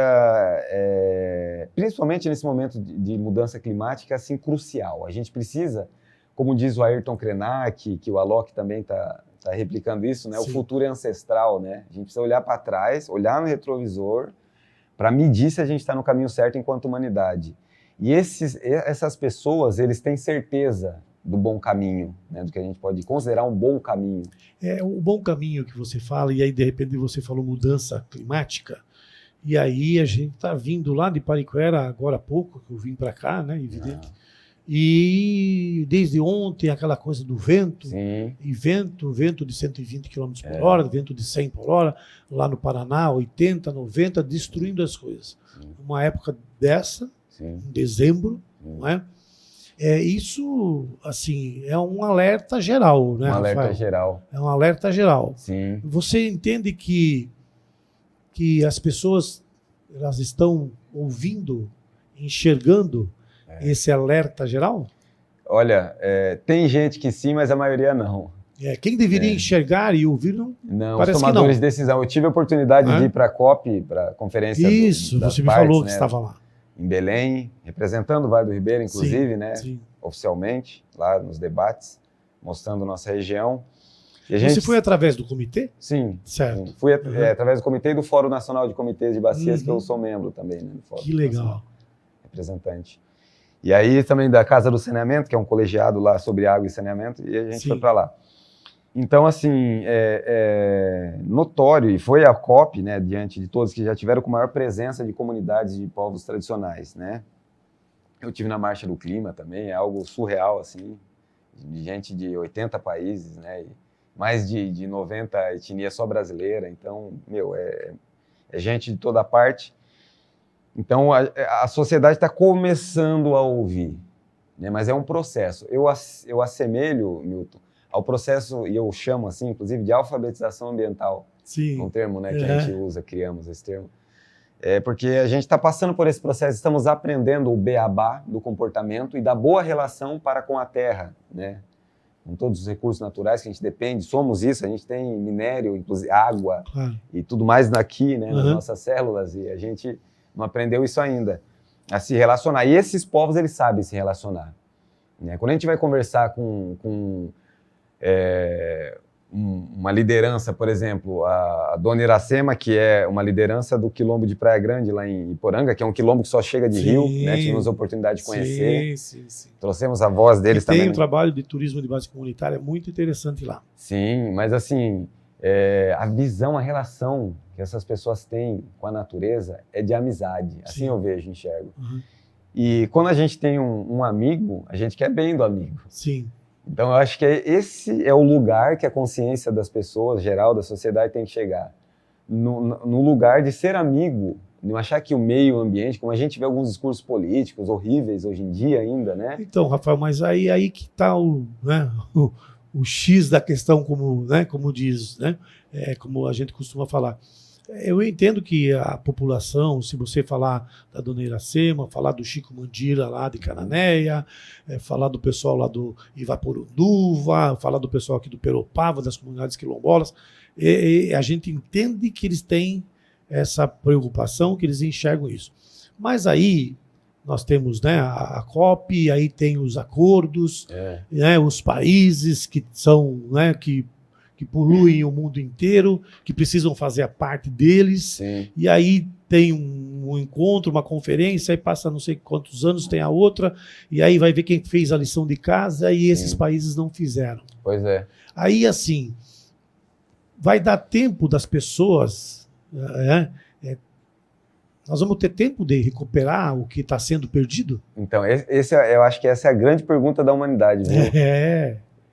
principalmente nesse momento de mudança climática, assim, crucial. A gente precisa, como diz o Ayrton Krenak, que o Alok também está replicando isso, né? O futuro é ancestral, né? A gente precisa olhar para trás, olhar no retrovisor, para medir se a gente está no caminho certo enquanto humanidade. E essas pessoas, eles têm certeza do bom caminho, né? Do que a gente pode considerar um bom caminho. O bom caminho que você fala, e aí de repente você falou mudança climática, e aí a gente está vindo lá de Pariquera agora há pouco, que eu vim para cá, né? Evidente. E desde ontem aquela coisa do vento, Sim. e vento de 120 km por hora, vento de 100 por hora, lá no Paraná, 80, 90, destruindo as coisas. Uma época dessa, em dezembro, não é? Isso, assim, é um alerta geral, né, Um alerta Rafael? geral. É um alerta geral. Sim. Você entende que as pessoas elas estão ouvindo, enxergando esse alerta geral? Olha, tem gente que sim, mas a maioria não. Quem deveria enxergar e ouvir não? Não, Parece os tomadores que de decisão. Eu tive a oportunidade de ir para a COP, para a conferência Isso, das você me partes, falou que né, estava lá. em Belém, representando o Vale do Ribeira, inclusive, Sim, né, sim. oficialmente, lá nos debates, mostrando nossa região. E Você foi através do comitê? Sim. Certo. Sim. Fui através do comitê e do Fórum Nacional de Comitês de Bacias, que eu sou membro também, né, do Fórum Que legal. Nacional, representante. E aí também da Casa do Saneamento, que é um colegiado lá sobre água e saneamento, e a gente foi para lá. Então, assim, é notório, e foi a COP, né, diante de todos que já tiveram com maior presença de comunidades de povos tradicionais, né? Eu tive na Marcha do Clima também, é algo surreal, assim, de gente de 80 países, né, e mais de 90 etnias só brasileira, então, é é gente de toda parte. Então, a sociedade está começando a ouvir, né? Mas é um processo. Eu assemelho, Milton, ao processo, e eu chamo assim, inclusive, de alfabetização ambiental. Sim. Um termo, né, que a gente usa, criamos esse termo. Porque a gente está passando por esse processo, estamos aprendendo o beabá do comportamento e da boa relação para com a terra, né? Com todos os recursos naturais que a gente depende, somos isso, a gente tem minério, inclusive água e tudo mais daqui, né, nas nossas células, e a gente não aprendeu isso ainda, a se relacionar. E esses povos, eles sabem se relacionar, né? Quando a gente vai conversar com uma liderança, por exemplo, a Dona Iracema, que é uma liderança do quilombo de Praia Grande, lá em Iporanga, que é um quilombo que só chega de rio, né? Tivemos a oportunidade de conhecer. Sim. Trouxemos a voz deles também. Tem um trabalho de turismo de base comunitária muito interessante lá. Sim, mas assim, a visão, a relação que essas pessoas têm com a natureza é de amizade. Assim eu vejo, enxergo. E quando a gente tem um amigo, a gente quer bem do amigo. Sim. Então, eu acho que esse é o lugar que a consciência das pessoas, geral, da sociedade, tem que chegar. No lugar de ser amigo, não achar que o meio ambiente, como a gente vê alguns discursos políticos horríveis hoje em dia ainda, né? Então, Rafael, mas aí que está o X da questão, como diz, né? Como a gente costuma falar. Eu entendo que a população, se você falar da Dona Iracema, falar do Chico Mandira lá de Cananéia, falar do pessoal lá do Ivaporunduva, falar do pessoal aqui do Peropava, das comunidades quilombolas, a gente entende que eles têm essa preocupação, que eles enxergam isso. Mas aí nós temos, né, a COP, aí tem os acordos, né, os países que são, né, que poluem o mundo inteiro, que precisam fazer a parte deles. Sim. E aí tem um encontro, uma conferência, aí passa não sei quantos anos, tem a outra, e aí vai ver quem fez a lição de casa, e esses países não fizeram. Pois é. Aí, assim, vai dar tempo das pessoas, nós vamos ter tempo de recuperar o que está sendo perdido? Então, eu acho que essa é a grande pergunta da humanidade, viu?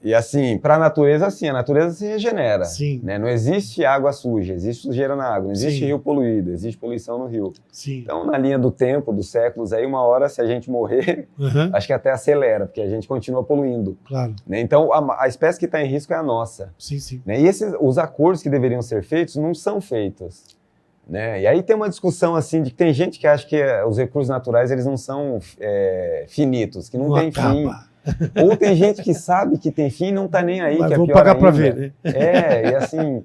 E assim, para a natureza se regenera. Sim. Né? Não existe água suja, existe sujeira na água, não existe rio poluído, existe poluição no rio. Sim. Então, na linha do tempo, dos séculos, aí uma hora, se a gente morrer, acho que até acelera, porque a gente continua poluindo. Claro. Né? Então, a espécie que está em risco é a nossa. Sim. Né? E os acordos que deveriam ser feitos não são feitos. Né? E aí tem uma discussão assim de que tem gente que acha que os recursos naturais eles não são finitos, que não tem fim. Ou tem gente que sabe que tem fim e não está nem aí, mas que é vou pior pagar ainda. Para ver, né? E assim...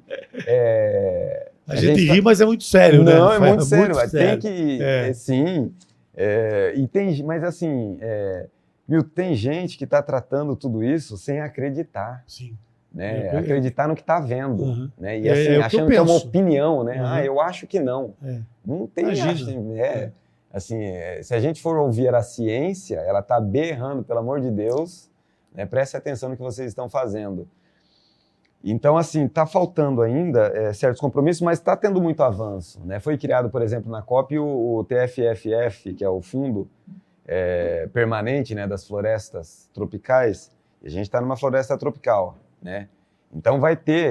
a gente ri, mas é muito sério, né? Não, é muito sério. Muito sério. Tem que... sim. Mas assim, tem gente que está tratando tudo isso sem acreditar. Sim. Né? Acreditar no que está vendo. Né? E assim, achando que é uma opinião, né? Eu acho que não. Não tem... Assim, se a gente for ouvir a ciência, ela está berrando, pelo amor de Deus, né, preste atenção no que vocês estão fazendo. Então, assim, está faltando ainda certos compromissos, mas está tendo muito avanço. Né? Foi criado, por exemplo, na COP o TFFF, que é o Fundo Permanente, né, das Florestas Tropicais, e a gente está numa floresta tropical. Né? Então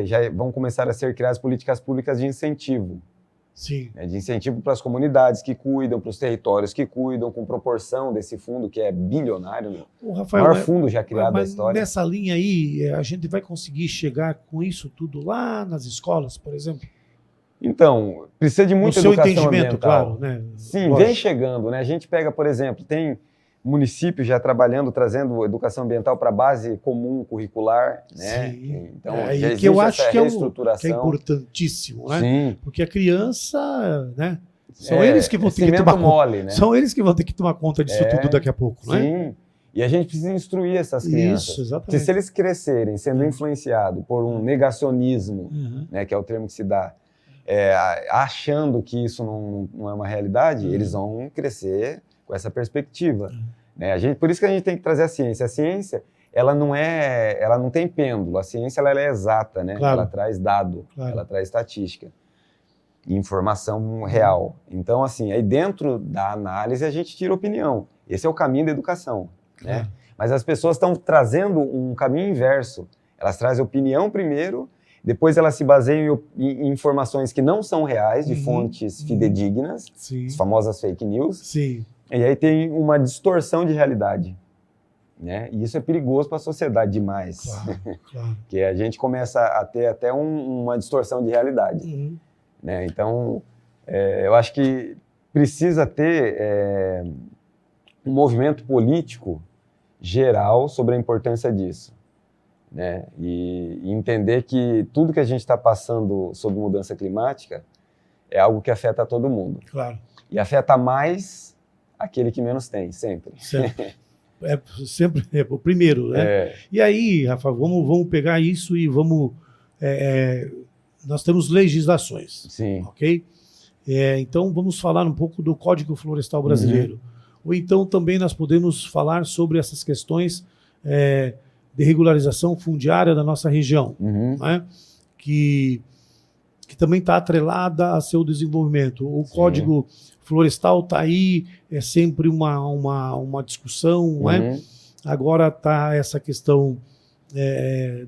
já vão começar a ser criadas políticas públicas de incentivo. Sim. Né, de incentivo para as comunidades que cuidam, para os territórios que cuidam, com proporção desse fundo que é bilionário, né? Rafael, o maior fundo já criado da história. Nessa linha aí, a gente vai conseguir chegar com isso tudo lá nas escolas, por exemplo? Então, precisa de muita educação ambiental. No seu entendimento, claro, né? Sim, vem chegando, né? A gente pega, por exemplo, tem municípios já trabalhando, trazendo educação ambiental para a base comum curricular, né? Sim. Então, já existe que eu acho essa que reestruturação. é importantíssimo, né? Sim. Porque a criança, né? São eles que vão ter que tomar mole, né? São eles que vão ter que tomar conta disso tudo daqui a pouco, né? Sim. E a gente precisa instruir essas crianças. Isso, exatamente. Se eles crescerem sendo influenciados por um negacionismo, né, que é o termo que se dá, achando que isso não é uma realidade, eles vão crescer com essa perspectiva. Né? Por isso que a gente tem que trazer a ciência. A ciência, ela não tem pêndulo. A ciência ela é exata, né? Claro. Ela traz dado, ela traz estatística, informação real. Então, assim, aí dentro da análise a gente tira opinião. Esse é o caminho da educação. Claro. Né? Mas as pessoas estão trazendo um caminho inverso. Elas trazem opinião primeiro, Depois ela se baseia em informações que não são reais, de fontes fidedignas, Sim. as famosas fake news. Sim. E aí tem uma distorção de realidade, né? E isso é perigoso para a sociedade demais. Claro, claro. Porque a gente começa a ter até uma distorção de realidade, né? Então, eu acho que precisa ter um movimento político geral sobre a importância disso, né? E entender que tudo que a gente está passando sobre mudança climática é algo que afeta todo mundo. Claro. E afeta mais aquele que menos tem, sempre. Sempre é o primeiro, né? E aí, Rafa, vamos pegar isso e vamos... nós temos legislações, Sim. ok? Então, vamos falar um pouco do Código Florestal Brasileiro. Ou então também nós podemos falar sobre essas questões de regularização fundiária da nossa região, né? Que também está atrelada a seu desenvolvimento. O Código Florestal está aí, é sempre uma discussão, né? Agora está essa questão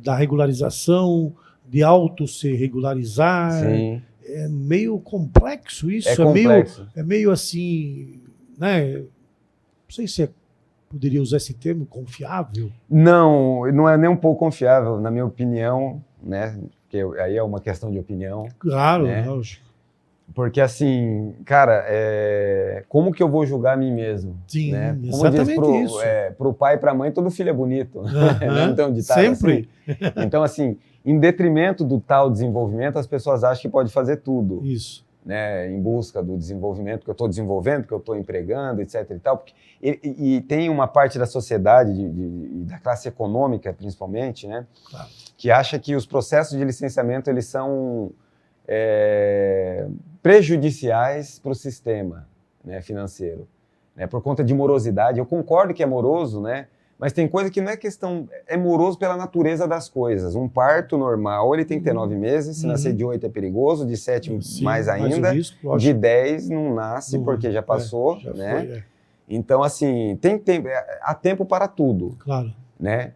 da regularização, de auto se regularizar. Sim. É meio complexo isso, É complexo. É meio assim, né? Não sei se poderia usar esse termo, confiável. Não é nem um pouco confiável, na minha opinião, né? Porque aí é uma questão de opinião. Claro, né? Lógico. Porque assim, cara, como que eu vou julgar a mim mesmo? Sim, né? Como exatamente diz isso. Pro pai e pra mãe, todo filho é bonito. Não tem um ditado sempre. Assim? Então, assim, em detrimento do tal desenvolvimento, as pessoas acham que pode fazer tudo. Isso. Né, em busca do desenvolvimento que eu estou desenvolvendo, que eu estou empregando, etc. e tal. E tem uma parte da sociedade, da classe econômica, principalmente, né, claro, que acha que os processos de licenciamento eles são prejudiciais para o sistema, né, financeiro, né, por conta de morosidade. Eu concordo que é moroso, né, mas tem coisa que não é questão... É moroso pela natureza das coisas. Um parto normal, ele tem que ter 9 meses. Se nascer de 8 é perigoso, de 7 mais ainda. Risco, de 10 não nasce, porque já passou, já né? foi, Então, assim, tem tempo, há tempo para tudo. Claro. Né?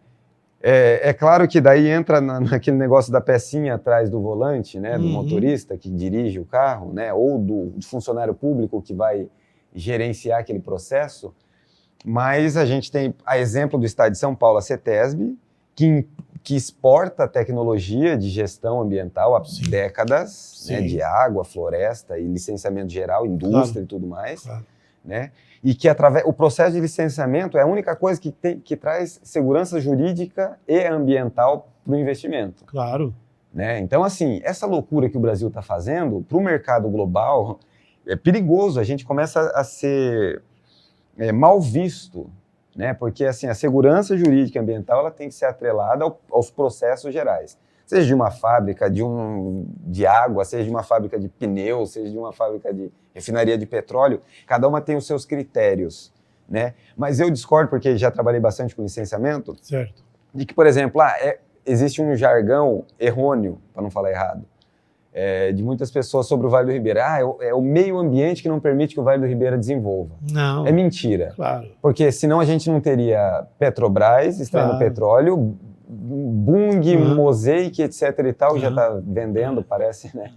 É claro que daí entra naquele negócio da pecinha atrás do volante, né? Do motorista que dirige o carro, né? Ou do funcionário público que vai gerenciar aquele processo. Mas a gente tem, a exemplo do estado de São Paulo, a CETESB, que exporta tecnologia de gestão ambiental há décadas, né, de água, floresta e licenciamento geral, indústria e tudo mais. Claro. Né, e que o processo de licenciamento é a única coisa que traz segurança jurídica e ambiental para o investimento. Claro. Né? Então, assim, essa loucura que o Brasil está fazendo para o mercado global é perigoso. A gente começa a ser... mal visto, né? Porque assim, a segurança jurídica e ambiental ela tem que ser atrelada aos processos gerais. Seja de uma fábrica de água, seja de uma fábrica de pneus, seja de uma fábrica de refinaria de petróleo, cada uma tem os seus critérios, né? Mas eu discordo, porque já trabalhei bastante com licenciamento, certo, de que, por exemplo, existe um jargão errôneo, para não falar errado, de muitas pessoas sobre o Vale do Ribeira. É o meio ambiente que não permite que o Vale do Ribeira desenvolva. Não. É mentira. Claro. Porque senão a gente não teria Petrobras extraindo petróleo, Bung, Mosaic, etc. e tal, já está vendendo, parece, né?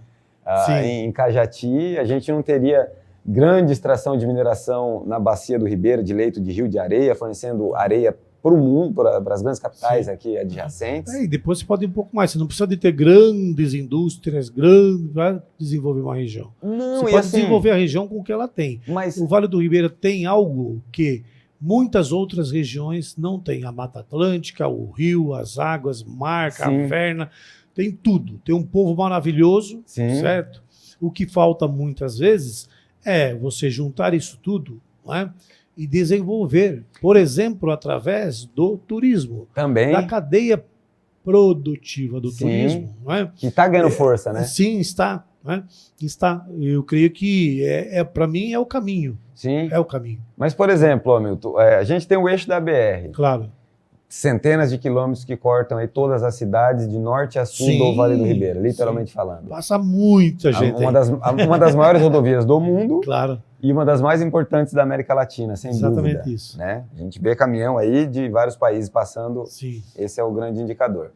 Em Cajati. A gente não teria grande extração de mineração na bacia do Ribeira, de leito de rio de areia, fornecendo areia para o mundo, para as grandes capitais aqui adjacentes. E depois você pode ir um pouco mais. Você não precisa de ter grandes indústrias, para desenvolver uma região. Não, você pode desenvolver a região com o que ela tem. Mas o Vale do Ribeira tem algo que muitas outras regiões não têm. A Mata Atlântica, o rio, as águas, mar, caverna, tem tudo. Tem um povo maravilhoso, certo? O que falta muitas vezes é você juntar isso tudo, não é? E desenvolver, por exemplo, através do turismo. Também. Da cadeia produtiva do turismo. Não é? Que está ganhando força, né? Sim, está. Né? Está. Eu creio que, para mim, é o caminho. Sim. É o caminho. Mas, por exemplo, Hamilton, a gente tem o eixo da BR. Claro. Centenas de quilômetros que cortam aí todas as cidades de norte a sul do Vale do Ribeira, literalmente falando. Passa muita gente. Uma das maiores rodovias do mundo. Claro. E uma das mais importantes da América Latina, sem dúvida. Exatamente isso. Né? A gente vê caminhão aí de vários países passando. Sim. Esse é o grande indicador.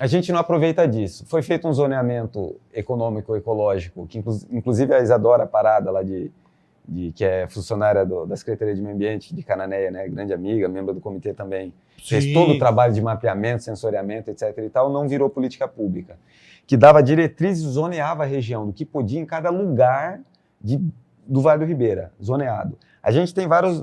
A gente não aproveita disso. Foi feito um zoneamento econômico-ecológico, que inclusive a Isadora Parada, lá que é funcionária da Secretaria de Meio Ambiente de Cananéia, né, grande amiga, membro do comitê também, fez todo o trabalho de mapeamento, sensoriamento, etc. e tal, não virou política pública. Que dava diretrizes, zoneava a região, do que podia em cada lugar do Vale do Ribeira, zoneado. A gente tem várias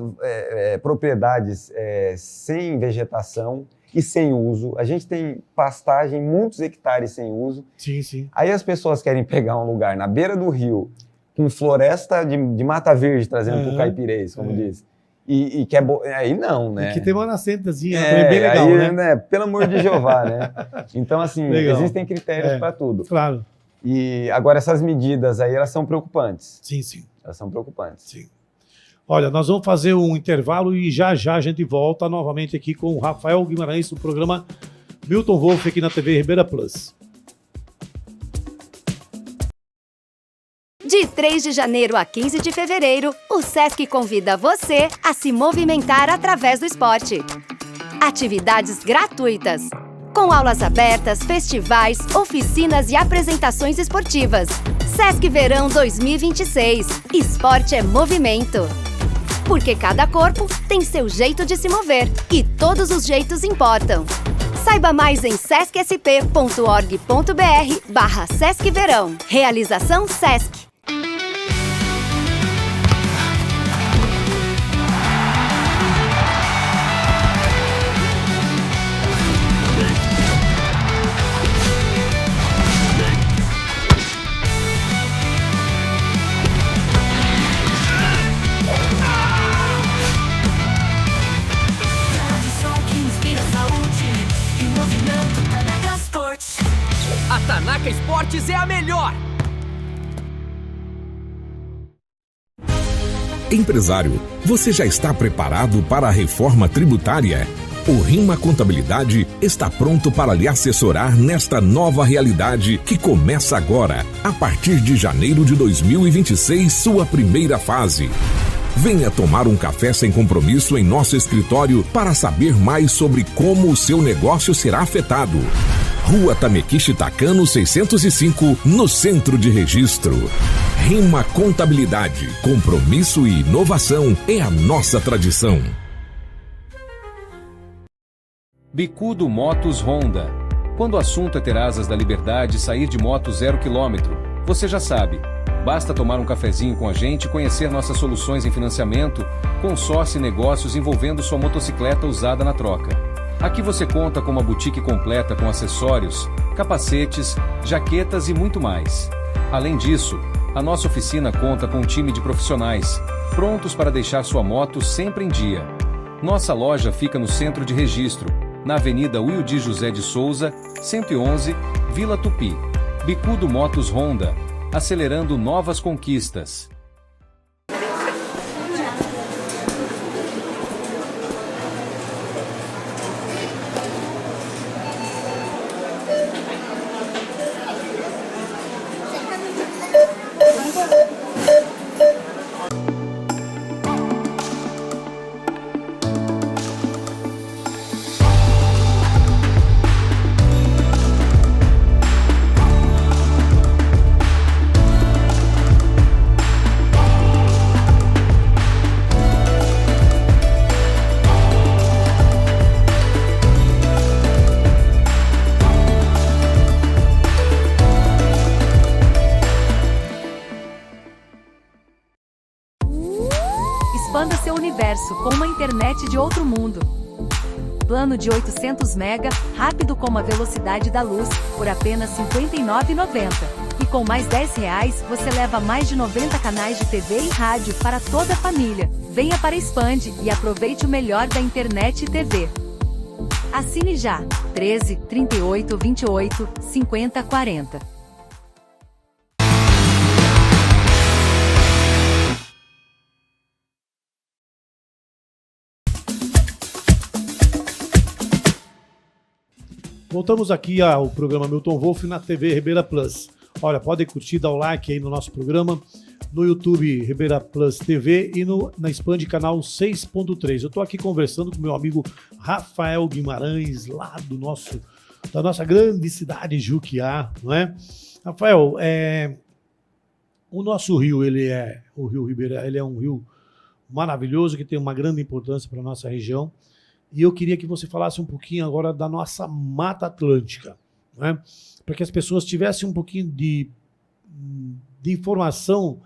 propriedades sem vegetação e sem uso. A gente tem pastagem, muitos hectares sem uso. Sim, sim. Aí as pessoas querem pegar um lugar na beira do rio, com floresta de mata verde, trazendo para o caipirês, como diz. E que aí não, né? Aqui tem uma nascentezinha, bem legal, aí, né? Pelo amor de Jeová, né? Então, assim, existem critérios para tudo. Claro. E agora essas medidas aí, elas são preocupantes. Sim, sim. Elas são preocupantes. Sim. Olha, nós vamos fazer um intervalo e já a gente volta novamente aqui com o Rafael Guimarães do programa Milton Wolff aqui na TV Ribeira Plus. De 3 de janeiro a 15 de fevereiro, o Sesc convida você a se movimentar através do esporte. Atividades gratuitas, com aulas abertas, festivais, oficinas e apresentações esportivas. Sesc Verão 2026. Esporte é movimento. Porque cada corpo tem seu jeito de se mover e todos os jeitos importam. Saiba mais em sescsp.org.br/Sesc Verão. Realização Sesc. A Tanaka Esportes é a melhor! Empresário, você já está preparado para a reforma tributária? O Rima Contabilidade está pronto para lhe assessorar nesta nova realidade que começa agora, a partir de janeiro de 2026, sua primeira fase. Venha tomar um café sem compromisso em nosso escritório para saber mais sobre como o seu negócio será afetado. Rua Tamequiche Takano 605, no Centro de Registro. Rima Contabilidade, compromisso e inovação é a nossa tradição. Bicudo Motos Honda. Quando o assunto é ter asas da liberdade e sair de moto 0 km, você já sabe. Basta tomar um cafezinho com a gente e conhecer nossas soluções em financiamento, consórcio e negócios envolvendo sua motocicleta usada na troca. Aqui você conta com uma boutique completa com acessórios, capacetes, jaquetas e muito mais. Além disso, a nossa oficina conta com um time de profissionais, prontos para deixar sua moto sempre em dia. Nossa loja fica no Centro de Registro, na Avenida Wilde José de Souza, 111, Vila Tupi. Bicudo Motos Honda, acelerando novas conquistas. Expanda seu universo com uma internet de outro mundo. Plano de 800 MB, rápido como a velocidade da luz, por apenas R$ 59,90. E com mais R$10, você leva mais de 90 canais de TV e rádio para toda a família. Venha para Expand e aproveite o melhor da internet e TV. Assine já, 13 38 28 50 40. Voltamos aqui ao programa Milton Wolff na TV Ribeira Plus. Olha, podem curtir, dar o like aí no nosso programa, no YouTube Ribeira Plus TV e na Expand canal 6.3. Eu estou aqui conversando com meu amigo Rafael Guimarães, lá do nosso da nossa grande cidade Juquiá, não é? Rafael, o nosso rio, o Rio Ribeira, ele é um rio maravilhoso que tem uma grande importância para a nossa região. E eu queria que você falasse um pouquinho agora da nossa Mata Atlântica, né? Para que as pessoas tivessem um pouquinho de informação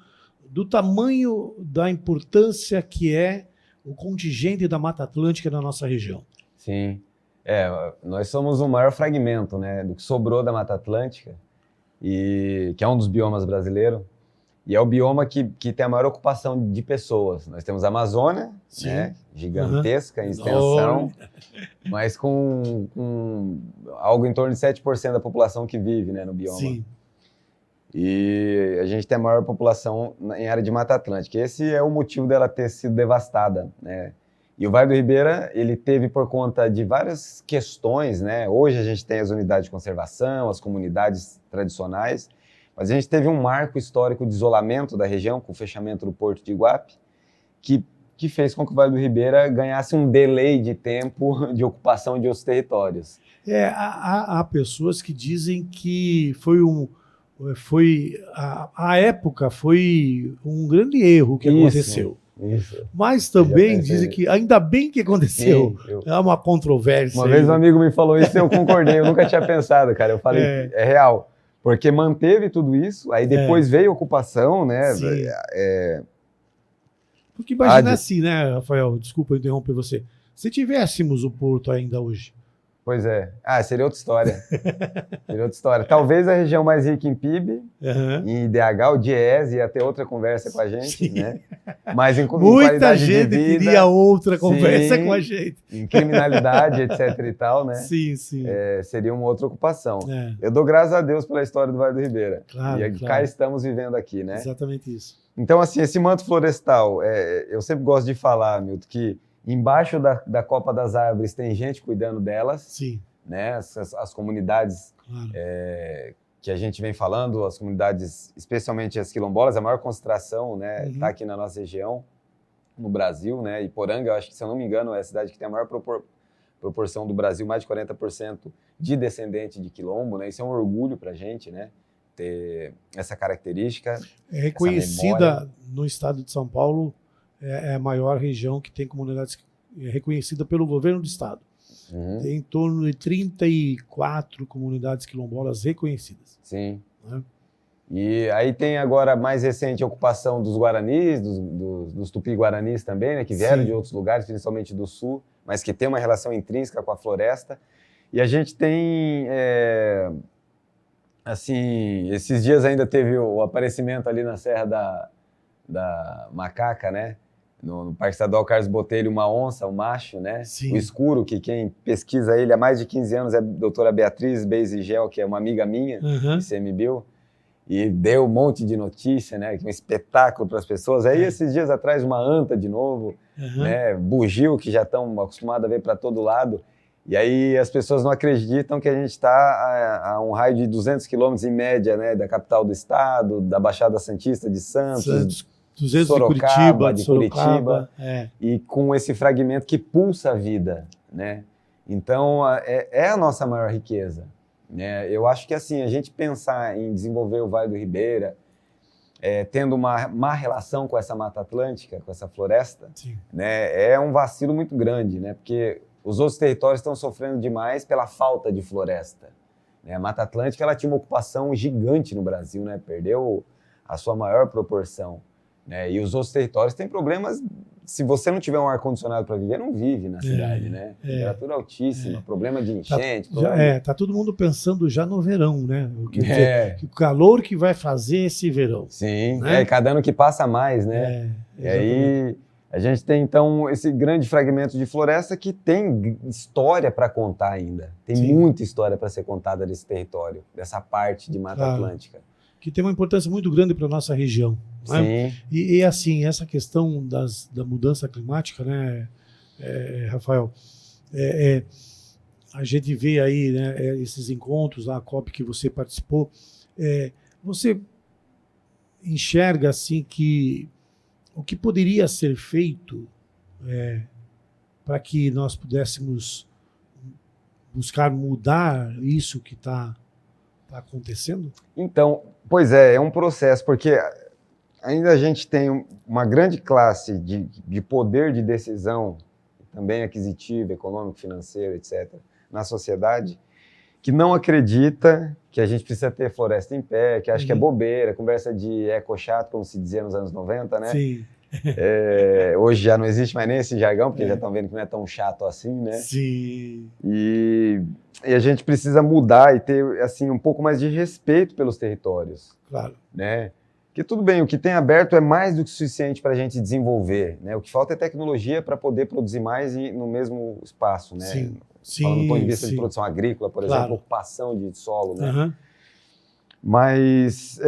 do tamanho da importância que é o contingente da Mata Atlântica na nossa região. Sim. Nós somos o maior fragmento, né, do que sobrou da Mata Atlântica, que é um dos biomas brasileiros. E é o bioma que tem a maior ocupação de pessoas. Nós temos a Amazônia, né, gigantesca em extensão, mas com algo em torno de 7% da população que vive, né, no bioma. Sim. E a gente tem a maior população em área de Mata Atlântica. Esse é o motivo dela ter sido devastada, né? E o Vale do Ribeira, ele teve por conta de várias questões, né? Hoje a gente tem as unidades de conservação, as comunidades tradicionais, mas a gente teve um marco histórico de isolamento da região, com o fechamento do Porto de Iguape, que fez com que o Vale do Ribeira ganhasse um delay de tempo de ocupação de outros territórios. Há pessoas que dizem que a época foi um grande erro que aconteceu. Isso. Mas também dizem que ainda bem que aconteceu. Sim, é uma controvérsia. Uma vez um amigo me falou isso e eu concordei, eu nunca tinha pensado, cara. Eu falei, é real. Porque manteve tudo isso, aí depois veio a ocupação, né? Porque imagina assim, né, Rafael? Desculpa eu interromper você. Se tivéssemos o Porto ainda hoje. Pois é. Seria outra história. Seria outra história. Talvez a região mais rica em PIB, em IDH, o DIEESE, ia ter outra conversa com a gente, né? Mas em muita gente de vida, teria outra conversa com a gente. Em criminalidade, etc e tal, né? Sim. Seria uma outra ocupação. Eu dou graças a Deus pela história do Vale do Ribeira. Claro, e cá estamos vivendo aqui, né? Exatamente isso. Então, assim, esse manto florestal, eu sempre gosto de falar, Milton, que embaixo da copa das árvores tem gente cuidando delas. Sim. Né? As comunidades que a gente vem falando, as comunidades, especialmente as quilombolas, a maior concentração, né, está aqui na nossa região, no Brasil, né? Iporanga, eu acho que, se eu não me engano, é a cidade que tem a maior proporção do Brasil, mais de 40% de descendente de quilombo, né? Isso é um orgulho para a gente, né? Ter essa característica. É reconhecida no estado de São Paulo, é a maior região que tem comunidades reconhecida pelo governo do estado. Tem em torno de 34 comunidades quilombolas reconhecidas. Sim. Né? E aí tem agora, mais recente, a ocupação dos guaranis, dos tupi-guaranis também, né, que vieram de outros lugares, principalmente do sul, mas que tem uma relação intrínseca com a floresta. E a gente tem, assim, esses dias ainda teve o aparecimento ali na Serra da Macaca, né? No Parque Estadual Carlos Botelho, uma onça, um macho, né? Sim. O escuro, que quem pesquisa ele há mais de 15 anos é a doutora Beatriz Beizigel, que é uma amiga minha, ICMBio, e deu um monte de notícia, né? Um espetáculo para as pessoas. Aí, esses dias atrás, uma anta de novo, né? Bugio, que já estão acostumados a ver para todo lado. E aí as pessoas não acreditam que a gente está a um raio de 200 quilômetros em média, né? Da capital do estado, da Baixada Santista de Santos 200 Sorocaba, de Curitiba, e com esse fragmento que pulsa a vida, né? Então, é a nossa maior riqueza, né? Eu acho que, assim, a gente pensar em desenvolver o Vale do Ribeira, tendo uma má relação com essa Mata Atlântica, com essa floresta, né? É um vacilo muito grande, né? Porque os outros territórios estão sofrendo demais pela falta de floresta, né? A Mata Atlântica, ela tinha uma ocupação gigante no Brasil, né? Perdeu a sua maior proporção. E os outros territórios têm problemas. Se você não tiver um ar-condicionado para viver, não vive na cidade, né? Temperatura altíssima, problema de enchente. Tá todo mundo pensando já no verão, né? O calor que vai fazer esse verão. Sim, né? Cada ano que passa mais, né? E aí a gente tem, então, esse grande fragmento de floresta que tem história para contar ainda. Tem muita história para ser contada desse território, dessa parte de Mata Atlântica. Que tem uma importância muito grande para a nossa região. Né? E assim, essa questão da mudança climática, né, Rafael, a gente vê aí, né, esses encontros, a COP que você participou, você enxerga assim que o que poderia ser feito para que nós pudéssemos buscar mudar isso que está acontecendo? Então, pois é um processo, porque ainda a gente tem uma grande classe de poder de decisão, também aquisitivo, econômico, financeiro, etc., na sociedade, que não acredita que a gente precisa ter floresta em pé, que acha que é bobeira, conversa de eco-chato, como se dizia nos anos 90, né? Sim. Hoje já não existe mais nem esse jargão, porque já estão vendo que não é tão chato assim, né? Sim. E a gente precisa mudar e ter assim, um pouco mais de respeito pelos territórios. Claro. Né? Que tudo bem, o que tem aberto é mais do que suficiente para a gente desenvolver. Né? O que falta é tecnologia para poder produzir mais no mesmo espaço. Né? Sim. Falando do ponto de vista de produção agrícola, por exemplo, ocupação de solo. Né? Mas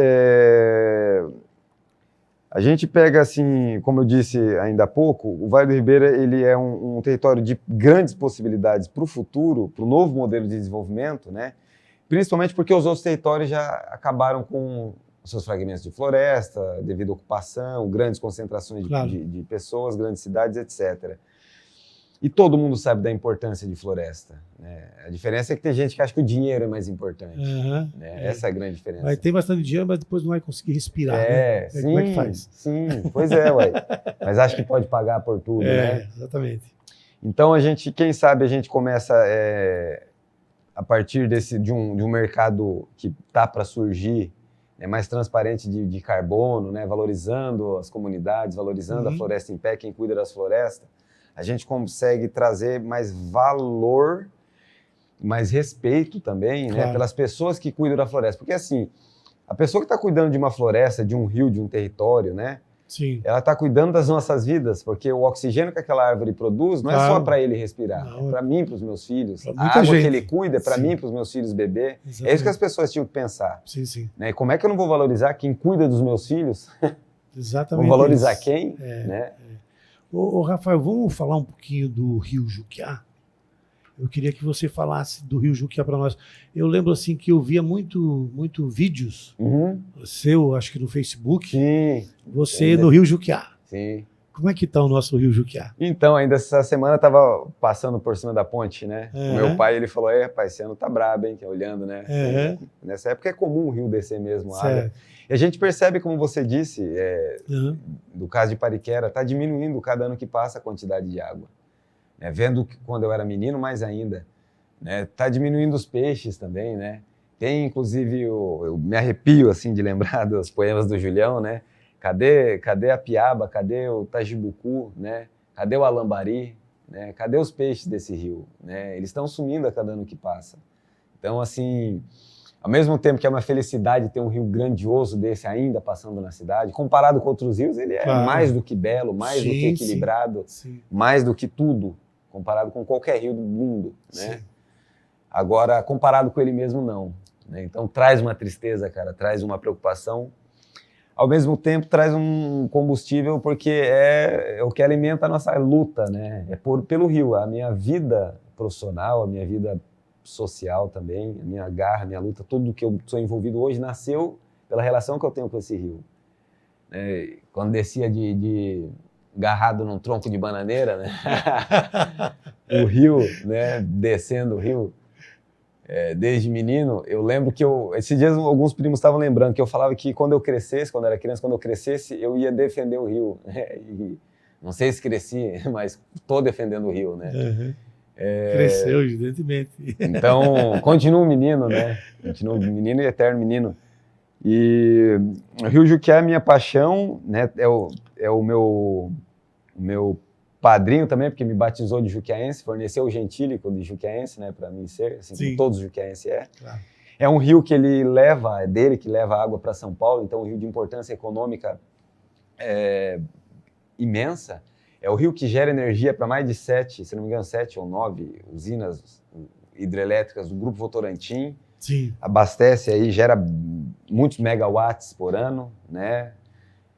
a gente pega, assim, como eu disse ainda há pouco, o Vale do Ribeira ele é um território de grandes possibilidades para o futuro, para o novo modelo de desenvolvimento, né? Principalmente porque os outros territórios já acabaram com seus fragmentos de floresta, devido à ocupação, grandes concentrações de pessoas, grandes cidades, etc. E todo mundo sabe da importância de floresta. Né? A diferença é que tem gente que acha que o dinheiro é mais importante. Né? Essa é a grande diferença. Vai ter bastante dinheiro, mas depois não vai conseguir respirar. Sim, como é que faz? Sim, pois é, ué. Mas acho que pode pagar por tudo, né? Exatamente. Então, quem sabe a gente começa a partir de um mercado que está para surgir, mais transparente de carbono, né? Valorizando as comunidades, valorizando a floresta em pé, quem cuida das florestas, a gente consegue trazer mais valor, mais respeito também, né, pelas pessoas que cuidam da floresta. Porque, assim, a pessoa que está cuidando de uma floresta, de um rio, de um território, né, Sim. ela está cuidando das nossas vidas, porque o oxigênio que aquela árvore produz não é só para ele respirar, é para mim, para os meus filhos. A água que ele cuida é para mim, para os meus filhos beber. Exatamente. É isso que as pessoas tinham que pensar. Sim, sim. Né? E como é que eu não vou valorizar quem cuida dos meus filhos? Exatamente. Vou valorizar quem? Né? Ô, Rafael, vamos falar um pouquinho do Rio Juquiá? Eu queria que você falasse do Rio Juquiá para nós. Eu lembro assim que eu via muito vídeos seu, acho que no Facebook. Sim. Você no Rio Juquiá. Sim. Como é que está o nosso Rio Juquiá? Então, ainda essa semana eu estava passando por cima da ponte, né? O meu pai, ele falou, rapaz, esse ano tá brabo, hein? Olhando, né? Nessa época é comum o rio descer mesmo, água. E a gente percebe, como você disse, do caso de Pariquera, está diminuindo cada ano que passa a quantidade de água. Vendo que quando eu era menino, mais ainda. Está diminuindo os peixes também, né? Tem, inclusive, eu me arrepio assim, de lembrar dos poemas do Julião, né? Cadê a piaba? Cadê o tajibucu? Né? Cadê o alambari? Né? Cadê os peixes desse rio? Né? Eles estão sumindo a cada ano que passa. Então, assim, ao mesmo tempo que é uma felicidade ter um rio grandioso desse ainda passando na cidade, comparado com outros rios, ele é mais do que belo, mais do que equilibrado, mais do que tudo, comparado com qualquer rio do mundo. Né? Agora, comparado com ele mesmo, não. Né? Então, traz uma tristeza, cara, traz uma preocupação. Ao mesmo tempo, traz um combustível, porque é o que alimenta a nossa luta, né? Pelo rio. A minha vida profissional, a minha vida social também, a minha garra, a minha luta, tudo que eu sou envolvido hoje nasceu pela relação que eu tenho com esse rio. Quando descia agarrado num tronco de bananeira, né? O rio, né? Descendo o rio. Desde menino, eu lembro que esses dias alguns primos estavam lembrando que eu falava que quando eu crescesse, quando eu era criança, quando eu crescesse, eu ia defender o rio. Né? E não sei se cresci, mas estou defendendo o rio, né? Cresceu, evidentemente. Então, continuo menino, né? Continuo menino e eterno menino. E o Rio Juquiá é minha paixão, né? É o meu padrinho também, porque me batizou de juquiaense, forneceu o gentílico de juquiaense, né, para mim ser, assim como todos os juquiaenses Claro. É um rio que ele leva, é dele que leva água para São Paulo, então um rio de importância econômica imensa. É o rio que gera energia para mais de 7, se não me engano, 7 ou 9 usinas hidrelétricas do Grupo Votorantim. Sim. Abastece aí, gera muitos megawatts por ano, né?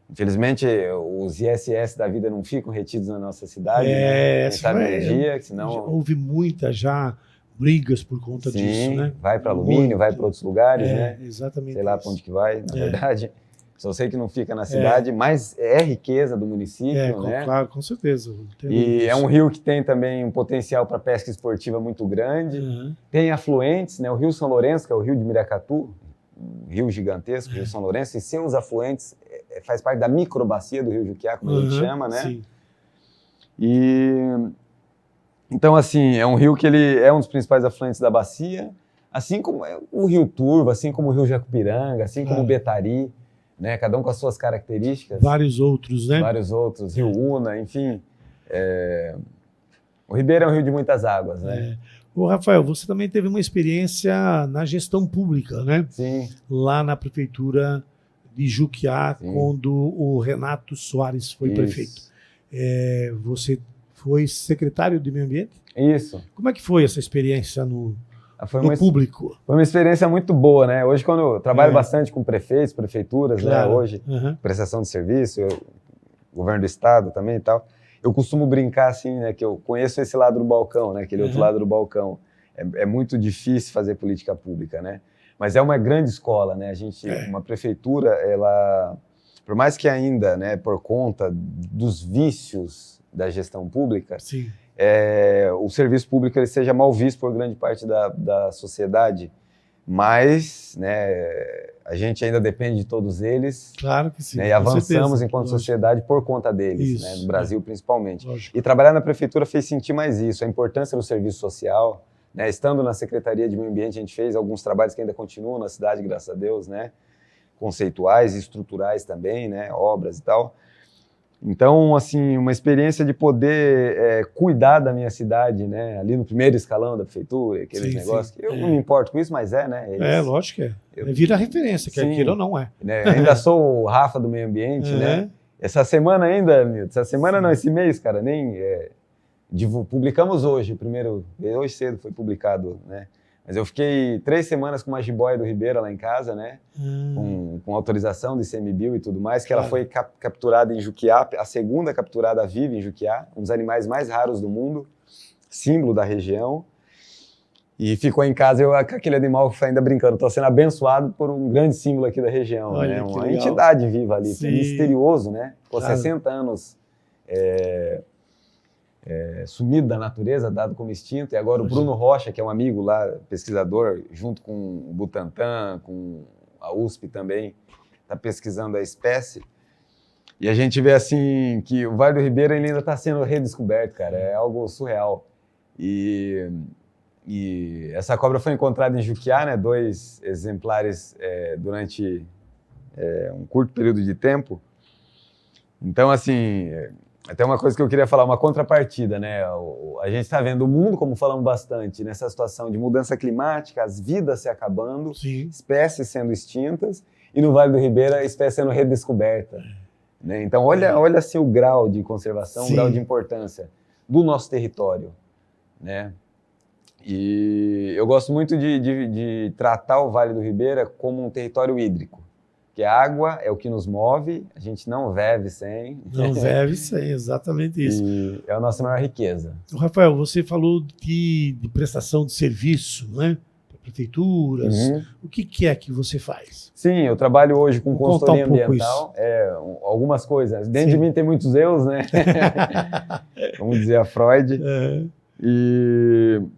Infelizmente, os ISS da vida não ficam retidos na nossa cidade, né? Sabe energia, senão... Houve muitas já brigas por conta disso, né? Vai para alumínio, vai para outros lugares, né? Exatamente. Sei lá para onde que vai, na verdade. Só sei que não fica na cidade, mas é riqueza do município, né? Claro, com certeza. E é um rio que tem também um potencial para pesca esportiva muito grande. Tem afluentes, né? O Rio São Lourenço, que é o rio de Miracatu, um rio gigantesco, o Rio São Lourenço, e seus afluentes faz parte da microbacia do Rio Juquiá, como a gente chama, né? Sim. E então, assim, é um rio que ele é um dos principais afluentes da bacia, assim como é o Rio Turvo, assim como o Rio Jacupiranga, assim como o Betari, né? Cada um com as suas características. Vários outros, né? Vários outros, Rio Una, enfim. O Ribeira é um rio de muitas águas, né? Ô, Rafael, você também teve uma experiência na gestão pública, né? Sim. Lá na prefeitura de Juquiá, quando o Renato Soares foi prefeito. Você foi secretário de Meio Ambiente? Isso. Como é que foi essa experiência no público? Foi uma experiência muito boa, né? Hoje, quando eu trabalho bastante com prefeitos, prefeituras, né? Hoje, prestação de serviço, governo do estado também e tal, eu costumo brincar assim, né? Que eu conheço esse lado do balcão, né? Aquele outro lado do balcão. É muito difícil fazer política pública, né? Mas é uma grande escola, né? Uma prefeitura, ela, por mais que ainda, né? Por conta dos vícios da gestão pública, Sim. O serviço público ele seja mal visto por grande parte da sociedade, mas, né, a gente ainda depende de todos eles. Claro que sim. Né, e avançamos enquanto sociedade por conta deles, né, no Brasil principalmente. Lógico. E trabalhar na prefeitura fez sentir mais isso, a importância do serviço social. Né, estando na Secretaria de Meio Ambiente, a gente fez alguns trabalhos que ainda continuam na cidade, graças a Deus, né, conceituais e estruturais também, né, obras e tal. Então, assim, uma experiência de poder cuidar da minha cidade, né? Ali no primeiro escalão da prefeitura, aqueles negócios. Que eu não me importo com isso, mas né? Lógico que é. Vira referência, quer queira ou não é. Né? Ainda sou o Rafa do Meio Ambiente, né? Essa semana ainda, Milton, não, esse mês, cara, nem... publicamos hoje, hoje cedo foi publicado, né? Mas eu fiquei 3 semanas com uma jiboia do Ribeira lá em casa, né? Com autorização do ICMBio e tudo mais, que ela foi capturada em Juquiá, a segunda capturada viva em Juquiá, um dos animais mais raros do mundo, símbolo da região. E ficou em casa eu com aquele animal ainda brincando, estou sendo abençoado por um grande símbolo aqui da região, né? Uma entidade viva ali, misterioso, né? Por 60 anos sumido da natureza, dado como extinto, e agora o Bruno Rocha, que é um amigo lá, pesquisador, junto com o Butantan, com a USP também, está pesquisando a espécie, e a gente vê assim que o Vale do Ribeira ele ainda está sendo redescoberto, cara, é algo surreal. E essa cobra foi encontrada em Juquiá, né, 2 exemplares durante um curto período de tempo. Então, assim... Até uma coisa que eu queria falar, uma contrapartida, né? A gente está vendo o mundo, como falamos bastante, nessa situação de mudança climática, as vidas se acabando, espécies sendo extintas, e no Vale do Ribeira a espécie sendo redescoberta. Né? Então, olha assim, o grau de conservação, o grau de importância do nosso território. Né? E eu gosto muito de tratar o Vale do Ribeira como um território hídrico. Porque a água é o que nos move, a gente não vive sem. Não vive sem, exatamente isso. E é a nossa maior riqueza. Rafael, você falou de prestação de serviço, né? Para prefeituras. O que é que você faz? Sim, eu trabalho hoje com consultoria ambiental. Algumas coisas. Dentro de mim tem muitos eus, né? Vamos dizer a Freud.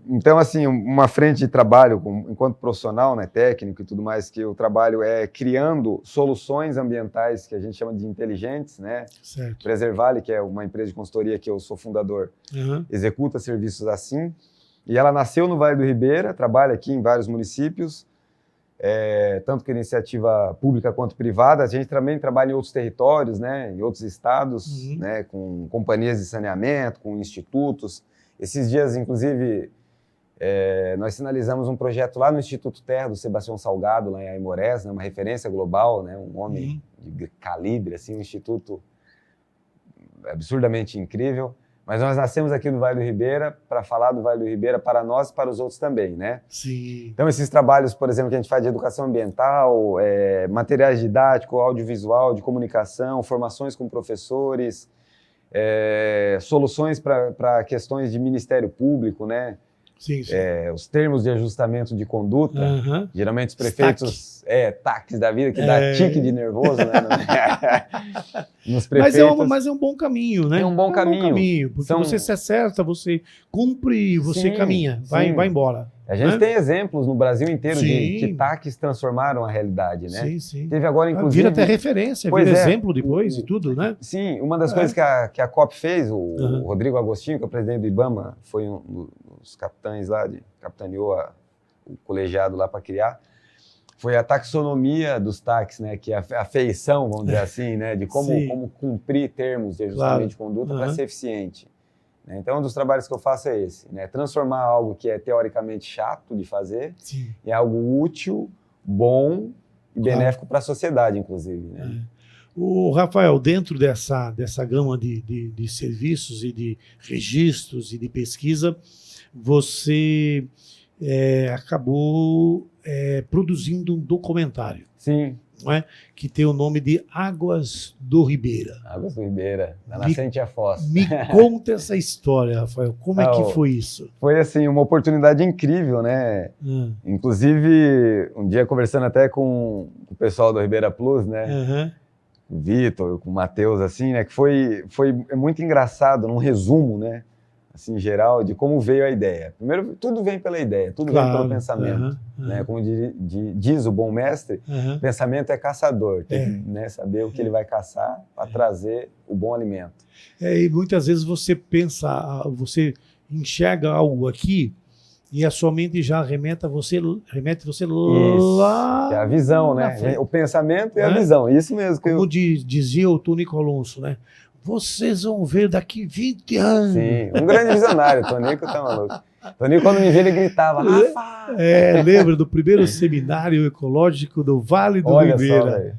Então, assim, uma frente de trabalho, enquanto profissional, né, técnico e tudo mais, que eu trabalho criando soluções ambientais que a gente chama de inteligentes, né? Certo. Preservale, que é uma empresa de consultoria que eu sou fundador, executa serviços assim. E ela nasceu no Vale do Ribeira, trabalha aqui em vários municípios, tanto que iniciativa pública quanto privada. A gente também trabalha em outros territórios, né, em outros estados, né, com companhias de saneamento, com institutos. Esses dias, inclusive, nós finalizamos um projeto lá no Instituto Terra, do Sebastião Salgado, lá em Aimorés, né, uma referência global, né, um homem de calibre, assim, um instituto absurdamente incrível. Mas nós nascemos aqui no Vale do Ribeira para falar do Vale do Ribeira para nós e para os outros também, né? Sim. Então, esses trabalhos, por exemplo, que a gente faz de educação ambiental, materiais didáticos, audiovisual, de comunicação, formações com professores, soluções para questões de Ministério Público, né? Sim, sim. Os termos de ajustamento de conduta. Geralmente os prefeitos táxis da vida, que dá tique de nervoso, né? Nos prefeitos. Mas é um bom caminho, né? É um bom caminho. Porque você se acerta, você cumpre, você caminha, vai embora. A gente tem exemplos no Brasil inteiro de que táxis transformaram a realidade, né? Sim. Teve agora, inclusive... Vira até referência, vira exemplo depois e tudo, né? Sim, uma das coisas que a COP fez, o Rodrigo Agostinho, que é o presidente do IBAMA, foi um dos capitães lá, capitaneou o colegiado lá para criar, foi a taxonomia dos táxis, né? Que é a feição, vamos dizer assim, né? De como cumprir termos de ajustamento de conduta para ser eficiente. Então, um dos trabalhos que eu faço é esse, né? Transformar algo que é teoricamente chato de fazer em algo útil, bom e benéfico para a sociedade, inclusive, né? O Rafael, dentro dessa gama de serviços e de registros e de pesquisa, você acabou produzindo um documentário. Sim. Não é? Que tem o nome de Águas do Ribeira. Águas do Ribeira, na Nascente a Foz. Me conta essa história, Rafael. Como é que foi isso? Foi, assim, uma oportunidade incrível, né? Inclusive, um dia conversando até com o pessoal do Ribeira Plus, né? O Vitor, com o Matheus, assim, né? Que foi muito engraçado, num resumo, né? Assim, em geral, de como veio a ideia. Primeiro, tudo vem pela ideia, tudo vem pelo pensamento. Né? Como diz o bom mestre, pensamento é caçador. Tem que, né, saber o que ele vai caçar para trazer o bom alimento. E muitas vezes você pensa, você enxerga algo aqui e a sua mente já remete você lá. É a visão, né? O pensamento e a visão. Isso mesmo. Como dizia o Tonico Alonso, né? Vocês vão ver daqui 20 anos. Sim, um grande visionário, Tonico tá maluco. Tonico, quando me vê, ele gritava, Rafa! Lembra do primeiro seminário ecológico do Vale do Ribeira,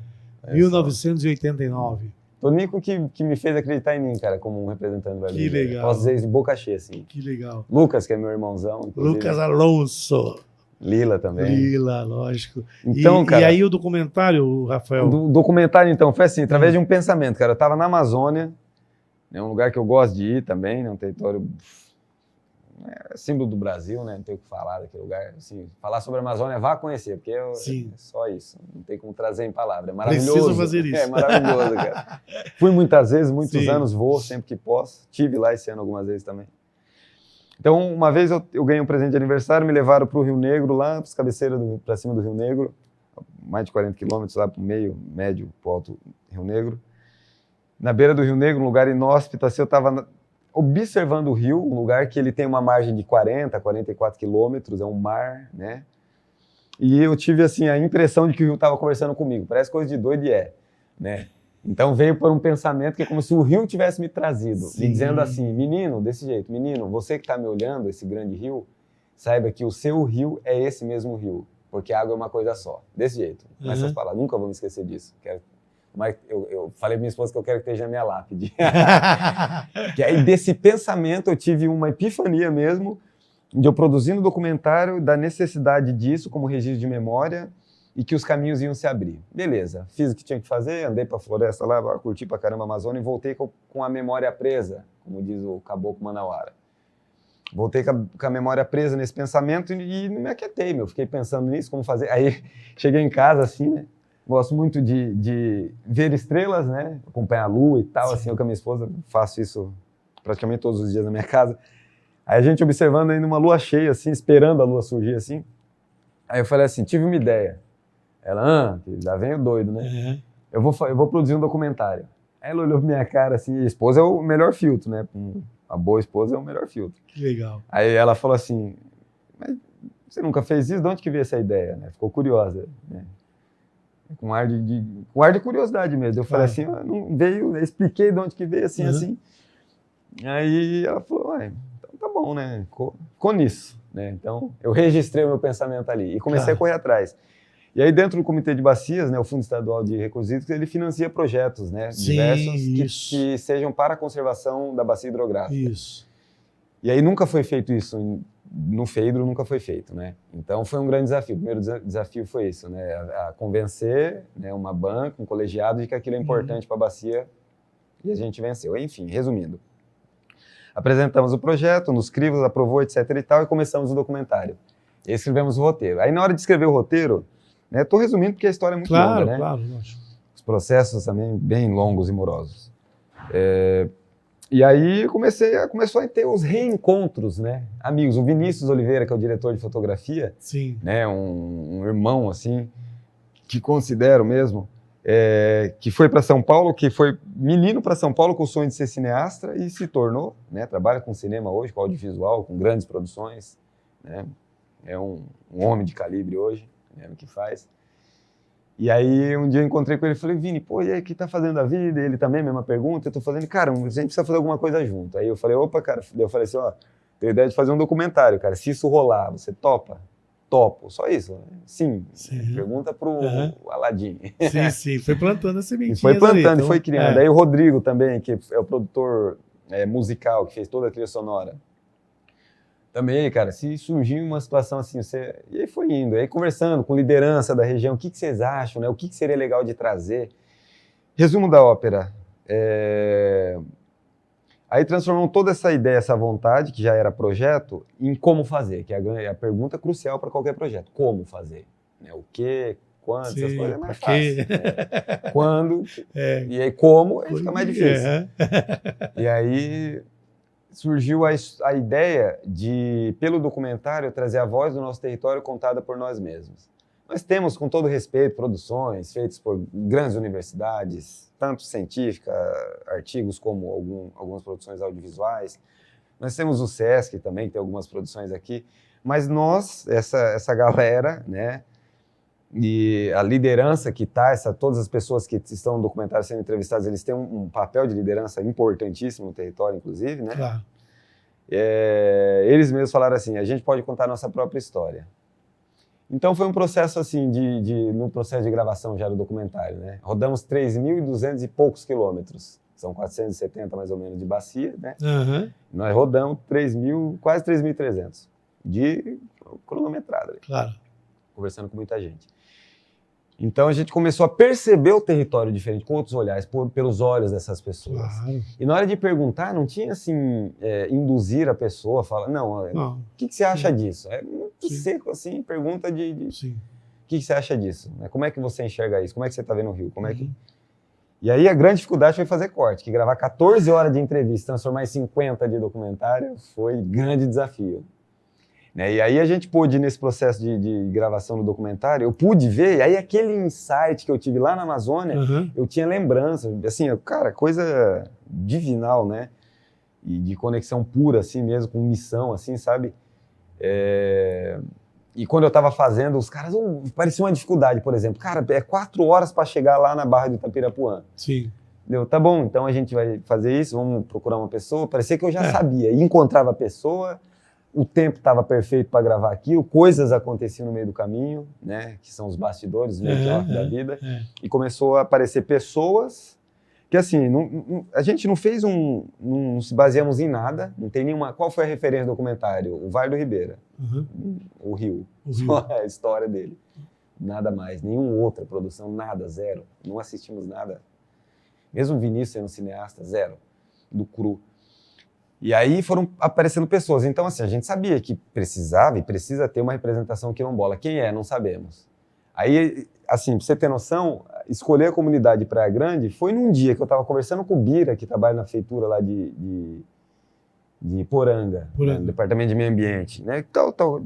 1989. Tonico que me fez acreditar em mim, cara, como um representante do Vale do Ribeira. Legal. Posso dizer isso de boca cheia, assim. Que legal. Lucas, que é meu irmãozão. Inclusive. Lucas Alonso. Lila também. Lila, lógico. Então, cara, e aí o documentário, Rafael? O documentário, então, foi assim, através de um pensamento, cara. Eu estava na Amazônia, é um lugar que eu gosto de ir também, né, um território símbolo do Brasil, né? Não tem o que falar daquele lugar. Assim, falar sobre a Amazônia, vá conhecer, porque é só isso. Não tem como trazer em palavras. É maravilhoso. Preciso fazer isso. É maravilhoso, cara. Fui muitas vezes, muitos anos, vou sempre que posso. Tive lá esse ano algumas vezes também. Então, uma vez eu ganhei um presente de aniversário, me levaram para o Rio Negro, lá para as cabeceiras, para cima do Rio Negro, mais de 40 quilômetros lá para o médio, para o alto Rio Negro. Na beira do Rio Negro, um lugar inóspito, assim, eu estava observando o rio, um lugar que ele tem uma margem de 40, 44 quilômetros, é um mar, né? E eu tive, assim, a impressão de que o rio estava conversando comigo, parece coisa de doido e né? Então veio por um pensamento que é como se o rio tivesse me trazido, me dizendo assim, menino, desse jeito, menino, você que está me olhando, esse grande rio, saiba que o seu rio é esse mesmo rio, porque a água é uma coisa só, desse jeito. Com essas palavras, nunca vou me esquecer disso. Mas eu falei pra minha esposa que eu quero que esteja na minha lápide. Que aí desse pensamento eu tive uma epifania mesmo, de eu produzindo um documentário da necessidade disso como registro de memória, e que os caminhos iam se abrir. Beleza, fiz o que tinha que fazer, andei para a floresta lá, curti pra caramba a Amazônia e voltei com a memória presa, como diz o Caboclo Manauara. Voltei com a memória presa nesse pensamento e não me aquietei, fiquei pensando nisso, como fazer. Aí cheguei em casa, assim, né? Gosto muito de ver estrelas, né? Acompanhar a lua e tal, assim, eu com a minha esposa faço isso praticamente todos os dias na minha casa. Aí a gente observando aí numa lua cheia, assim, esperando a lua surgir, assim. Aí eu falei assim, tive uma ideia. Ela, já vem o doido, né? Eu vou produzir um documentário. Aí ela olhou pra minha cara assim, a esposa é o melhor filtro, né? A boa esposa é o melhor filtro. Que legal. Aí ela falou assim, mas você nunca fez isso? De onde que veio essa ideia? Né? Ficou curiosa, né? Com ar de curiosidade mesmo. Eu falei assim, não veio, eu expliquei de onde que veio, assim, assim. Aí ela falou, então tá bom, né? Ficou nisso, né? Então eu registrei o meu pensamento ali e comecei a correr atrás. E aí dentro do Comitê de Bacias, né, o Fundo Estadual de Recursos Hídricos, ele financia projetos, né, diversos que sejam para a conservação da bacia hidrográfica. Isso. E aí nunca foi feito isso, no FEIDRO nunca foi feito, né? Então foi um grande desafio. O primeiro desafio foi isso, né, a convencer, né, uma banca, um colegiado de que aquilo é importante para a bacia e a gente venceu. Enfim, resumindo. Apresentamos o projeto, nos crivos, aprovou, etc. e tal, e começamos o documentário. E escrevemos o roteiro. Aí na hora de escrever o roteiro, né? Estou resumindo porque a história é muito longa, né? Claro, lógico. Os processos também bem longos e morosos. E aí começou a ter os reencontros, né? Amigos, o Vinícius Oliveira, que é o diretor de fotografia, Sim. né? Um irmão, assim, que considero mesmo, que foi para São Paulo, que foi menino para São Paulo com o sonho de ser cineasta e se tornou, né? Trabalha com cinema hoje, com audiovisual, com grandes produções, né? É um homem de calibre hoje, né? No que faz. E aí, um dia eu encontrei com ele e falei, Vini, pô, e aí, o que tá fazendo a vida? E ele também, mesma pergunta, eu tô fazendo, cara, a gente precisa fazer alguma coisa junto. Aí eu falei, opa, cara, eu falei assim, ó, tenho ideia de fazer um documentário, cara, se isso rolar, você topa? Topo, só isso. Sim. Pergunta pro Aladim. Sim, foi plantando a sementinha. Foi plantando, então, foi criando. Aí o Rodrigo também, que é o produtor musical, que fez toda a trilha sonora. Também, cara, se surgir uma situação assim, e aí foi indo, aí conversando com liderança da região, o que vocês acham, né? O que seria legal de trazer? Resumo da ópera. Aí transformamos toda essa ideia, essa vontade, que já era projeto, em como fazer, que é a pergunta crucial para qualquer projeto. Como fazer? Né? O quê? Quando? Essas coisas é mais fácil. Né? Quando? E aí como? Aí fica mais difícil. E aí surgiu a ideia de, pelo documentário, trazer a voz do nosso território contada por nós mesmos. Nós temos, com todo respeito, produções feitas por grandes universidades, tanto científicas, artigos como algumas produções audiovisuais. Nós temos o Sesc também, que tem algumas produções aqui. Mas nós, essa galera, né, e a liderança que está, todas as pessoas que estão no documentário sendo entrevistadas, eles têm um papel de liderança importantíssimo no território, inclusive, né? Claro. Eles mesmos falaram assim, a gente pode contar a nossa própria história. Então foi um processo assim, no processo de gravação já do documentário, né? Rodamos 3.200 e poucos quilômetros, são 470 mais ou menos de bacia, né? Nós rodamos quase 3.300 de cronometrada. Claro. Conversando com muita gente. Então a gente começou a perceber o território diferente, com outros olhares, pelos olhos dessas pessoas. Claro. E na hora de perguntar, não tinha assim, induzir a pessoa, falar, o que você acha disso? É muito seco assim, pergunta o que você acha disso? Como é que você enxerga isso? Como é que você está vendo o Rio? Como é que... E aí a grande dificuldade foi fazer corte, que gravar 14 horas de entrevista, transformar em 50 de documentário, foi grande desafio. E aí a gente pôde, nesse processo de gravação do documentário, eu pude ver, e aí aquele insight que eu tive lá na Amazônia, eu tinha lembrança, assim, cara, coisa divinal, né? E de conexão pura, assim mesmo, com missão, assim, sabe? E quando eu tava fazendo, os caras, parecia uma dificuldade, por exemplo. Cara, 4 horas para chegar lá na Barra do Itapirapuã. Sim. Tá bom, então a gente vai fazer isso, vamos procurar uma pessoa. Parecia que eu já sabia, e encontrava a pessoa... O tempo estava perfeito para gravar aquilo, coisas aconteciam no meio do caminho, né, que são os bastidores, os make-off da vida, e começou a aparecer pessoas que, assim, a gente não fez não se baseamos em nada, não tem nenhuma... Qual foi a referência do documentário? O Vale do Ribeira, o Rio. Só a história dele, nada mais, nenhuma outra produção, nada, zero, não assistimos nada, mesmo o Vinícius sendo cineasta, zero, do cru. E aí foram aparecendo pessoas. Então, assim, a gente sabia que precisava e precisa ter uma representação quilombola. Quem é? Não sabemos. Aí, assim, pra você ter noção, escolher a comunidade Praia Grande foi num dia que eu estava conversando com o Bira, que trabalha na feitura lá de Poranga, né, no departamento de meio ambiente, né?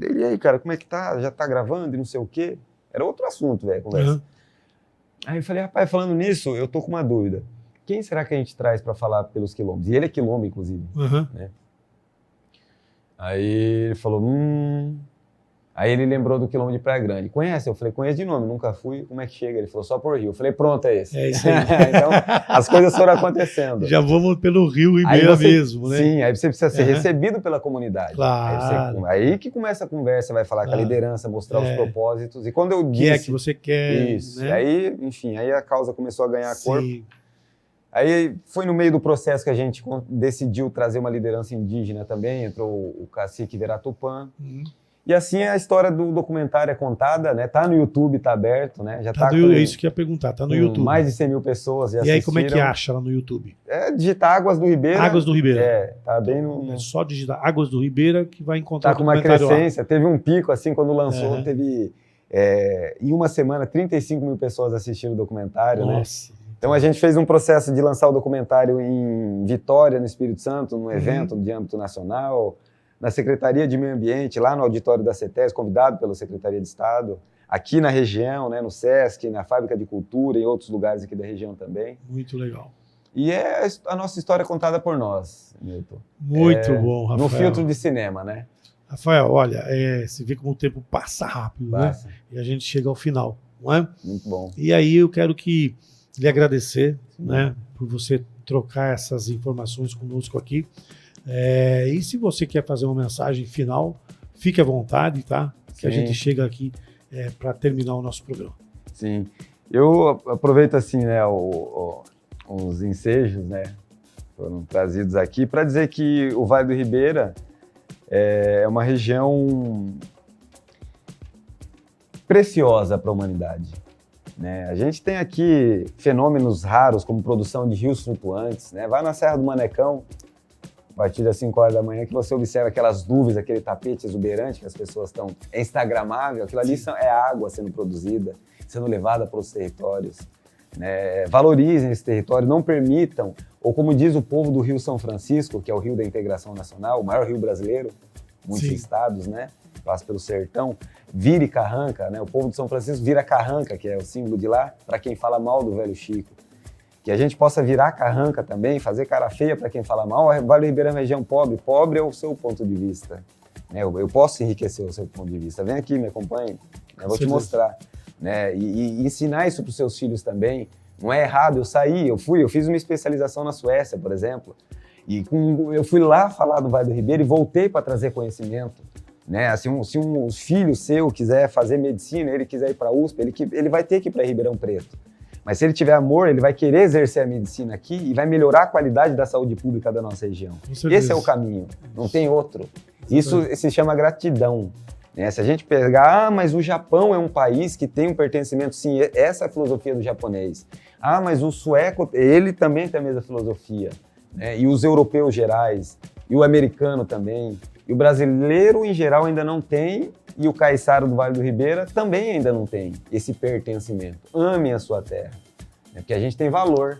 Ele, e aí, cara, como é que tá? Já tá gravando e não sei o quê? Era outro assunto, velho, conversa. Aí eu falei, rapaz, falando nisso, eu tô com uma dúvida. Quem será que a gente traz para falar pelos quilombos? E ele é quilombo, inclusive. Né? Aí ele falou, Aí ele lembrou do quilombo de Praia Grande. Conhece? Eu falei, conheço de nome, nunca fui. Como é que chega? Ele falou, só por Rio. Eu falei, pronto, é esse. É isso aí. Então, as coisas foram acontecendo. Já vamos pelo Rio Ribeira mesmo, né? Sim, aí você precisa ser recebido pela comunidade. Claro. Aí que começa a conversa, vai falar com a liderança, mostrar os propósitos. E quando eu disse... O que é que você quer? Isso. Né? Aí, enfim, aí a causa começou a ganhar corpo. Aí foi no meio do processo que a gente decidiu trazer uma liderança indígena também, entrou o cacique Veratupã. E assim a história do documentário é contada, né? Tá no YouTube, tá aberto, né? Já tá é isso que eu ia perguntar, tá no YouTube. Mais de 100 mil pessoas já assistiram. E aí como é que acha lá no YouTube? Digitar Águas do Ribeira. Águas do Ribeira. Tá bem no... É só digitar Águas do Ribeira que vai encontrar tá com uma crescência. Lá. Teve um pico, assim, quando lançou, teve Em uma semana, 35 mil pessoas assistiram o documentário, Nossa. né? Então a gente fez um processo de lançar o documentário em Vitória, no Espírito Santo, num evento de âmbito nacional, na Secretaria de Meio Ambiente, lá no auditório da CETES, convidado pela Secretaria de Estado, aqui na região, né, no SESC, na Fábrica de Cultura e outros lugares aqui da região também. Muito legal. E é a nossa história contada por nós, Milton. Muito bom, Rafael. No filtro de cinema, né? Rafael, olha, você vê como o tempo passa rápido, Passa. né? E a gente chega ao final, não é? Muito bom. E aí eu quero lhe agradecer, né, por você trocar essas informações conosco aqui. E se você quer fazer uma mensagem final, fique à vontade, tá? Que a gente chega aqui para terminar o nosso programa. Sim. Eu aproveito assim, né, os ensejos, né, foram trazidos aqui para dizer que o Vale do Ribeira é uma região preciosa para a humanidade, né? A gente tem aqui fenômenos raros como produção de rios flutuantes, né? Vai na Serra do Manecão, a partir das 5 horas da manhã, que você observa aquelas nuvens, aquele tapete exuberante que as pessoas estão... É instagramável, aquilo ali é água sendo produzida, sendo levada para os territórios. Né? Valorizem esse território, não permitam, ou como diz o povo do Rio São Francisco, que é o rio da integração nacional, o maior rio brasileiro, muitos estados, né? Passa pelo sertão, vire carranca, né? O povo de São Francisco vira carranca, que é o símbolo de lá, para quem fala mal do velho Chico. Que a gente possa virar carranca também, fazer cara feia para quem fala mal. Vale do Ribeira é uma região pobre, pobre é o seu ponto de vista. Né? Eu posso enriquecer o seu ponto de vista. Vem aqui, me acompanhe, eu vou te mostrar. Né? E ensinar isso para os seus filhos também. Não é errado, eu fiz uma especialização na Suécia, por exemplo, e eu fui lá falar do Vale do Ribeira e voltei para trazer conhecimento. Né? Assim, se um filho seu quiser fazer medicina, ele quiser ir para a USP, ele vai ter que ir para Ribeirão Preto. Mas se ele tiver amor, ele vai querer exercer a medicina aqui e vai melhorar a qualidade da saúde pública da nossa região. Esse é o caminho, não tem outro. Isso se chama gratidão. Né? Se a gente pegar, mas o Japão é um país que tem um pertencimento, sim, essa é a filosofia do japonês. Mas o sueco, ele também tem a mesma filosofia. Né? E os europeus gerais, e o americano também. E o brasileiro, em geral, ainda não tem, e o caiçara do Vale do Ribeira também ainda não tem esse pertencimento. Amem a sua terra, né? Porque a gente tem valor,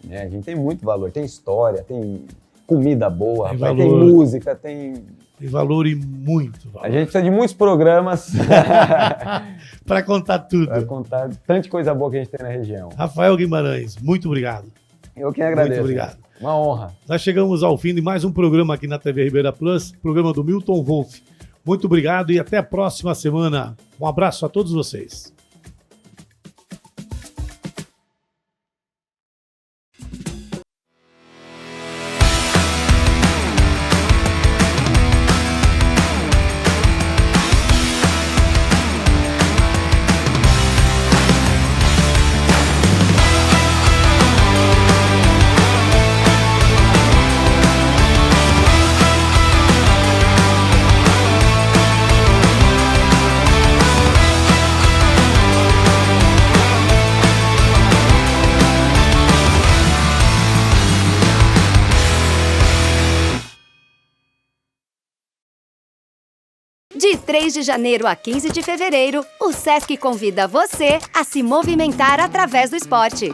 né? A gente tem muito valor, tem história, tem comida boa, tem música, tem valor e muito valor. A gente precisa de muitos programas para contar tudo. Para contar tanta coisa boa que a gente tem na região. Rafael Guimarães, muito obrigado. Eu que agradeço. Muito obrigado. Uma honra. Nós chegamos ao fim de mais um programa aqui na TV Ribeira Plus, programa do Milton Wolff. Muito obrigado e até a próxima semana. Um abraço a todos vocês. De 3 de janeiro a 15 de fevereiro, o SESC convida você a se movimentar através do esporte.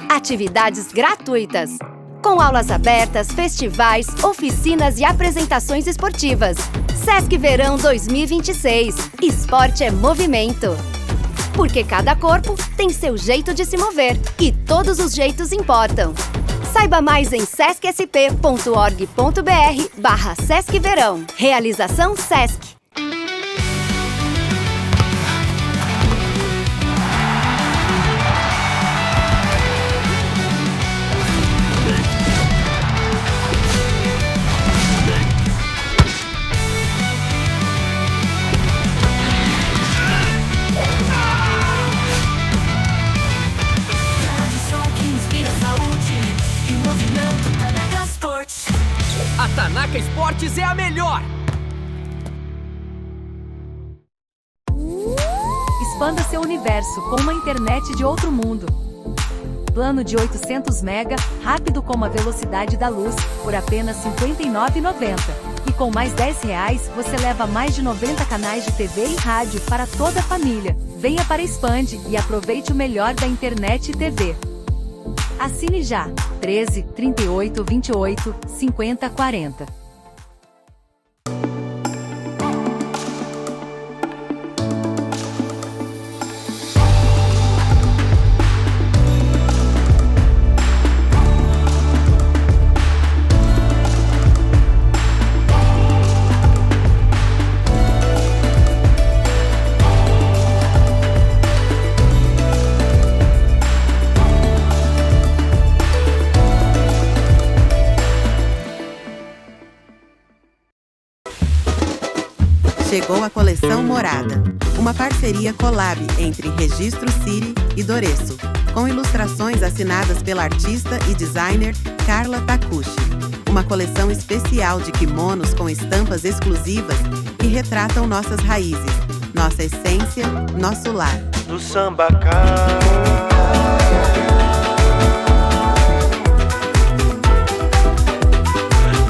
Atividades gratuitas, com aulas abertas, festivais, oficinas e apresentações esportivas. SESC Verão 2026. Esporte é movimento. Porque cada corpo tem seu jeito de se mover e todos os jeitos importam. Saiba mais em sescsp.org.br/SESC Verão. Realização SESC. A Tanaka Esportes é a melhor! Expanda seu universo com uma internet de outro mundo. Plano de 800 MB, rápido como a velocidade da luz, por apenas R$ 59,90. E com mais R$10, você leva mais de 90 canais de TV e rádio para toda a família. Venha para Expand e aproveite o melhor da internet e TV. Assine já, 13 38 28 50 40. Chegou a coleção Morada, uma parceria collab entre Registro City e Doreço, com ilustrações assinadas pela artista e designer Carla Takushi. Uma coleção especial de kimonos com estampas exclusivas que retratam nossas raízes, nossa essência, nosso lar. No samba cá,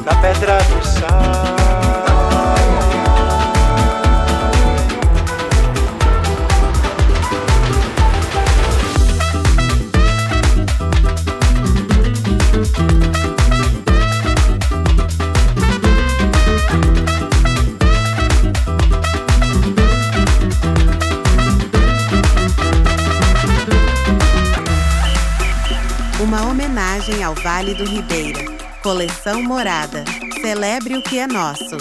na pedra do sal. Uma homenagem ao Vale do Ribeira. Coleção Morada. Celebre o que é nosso.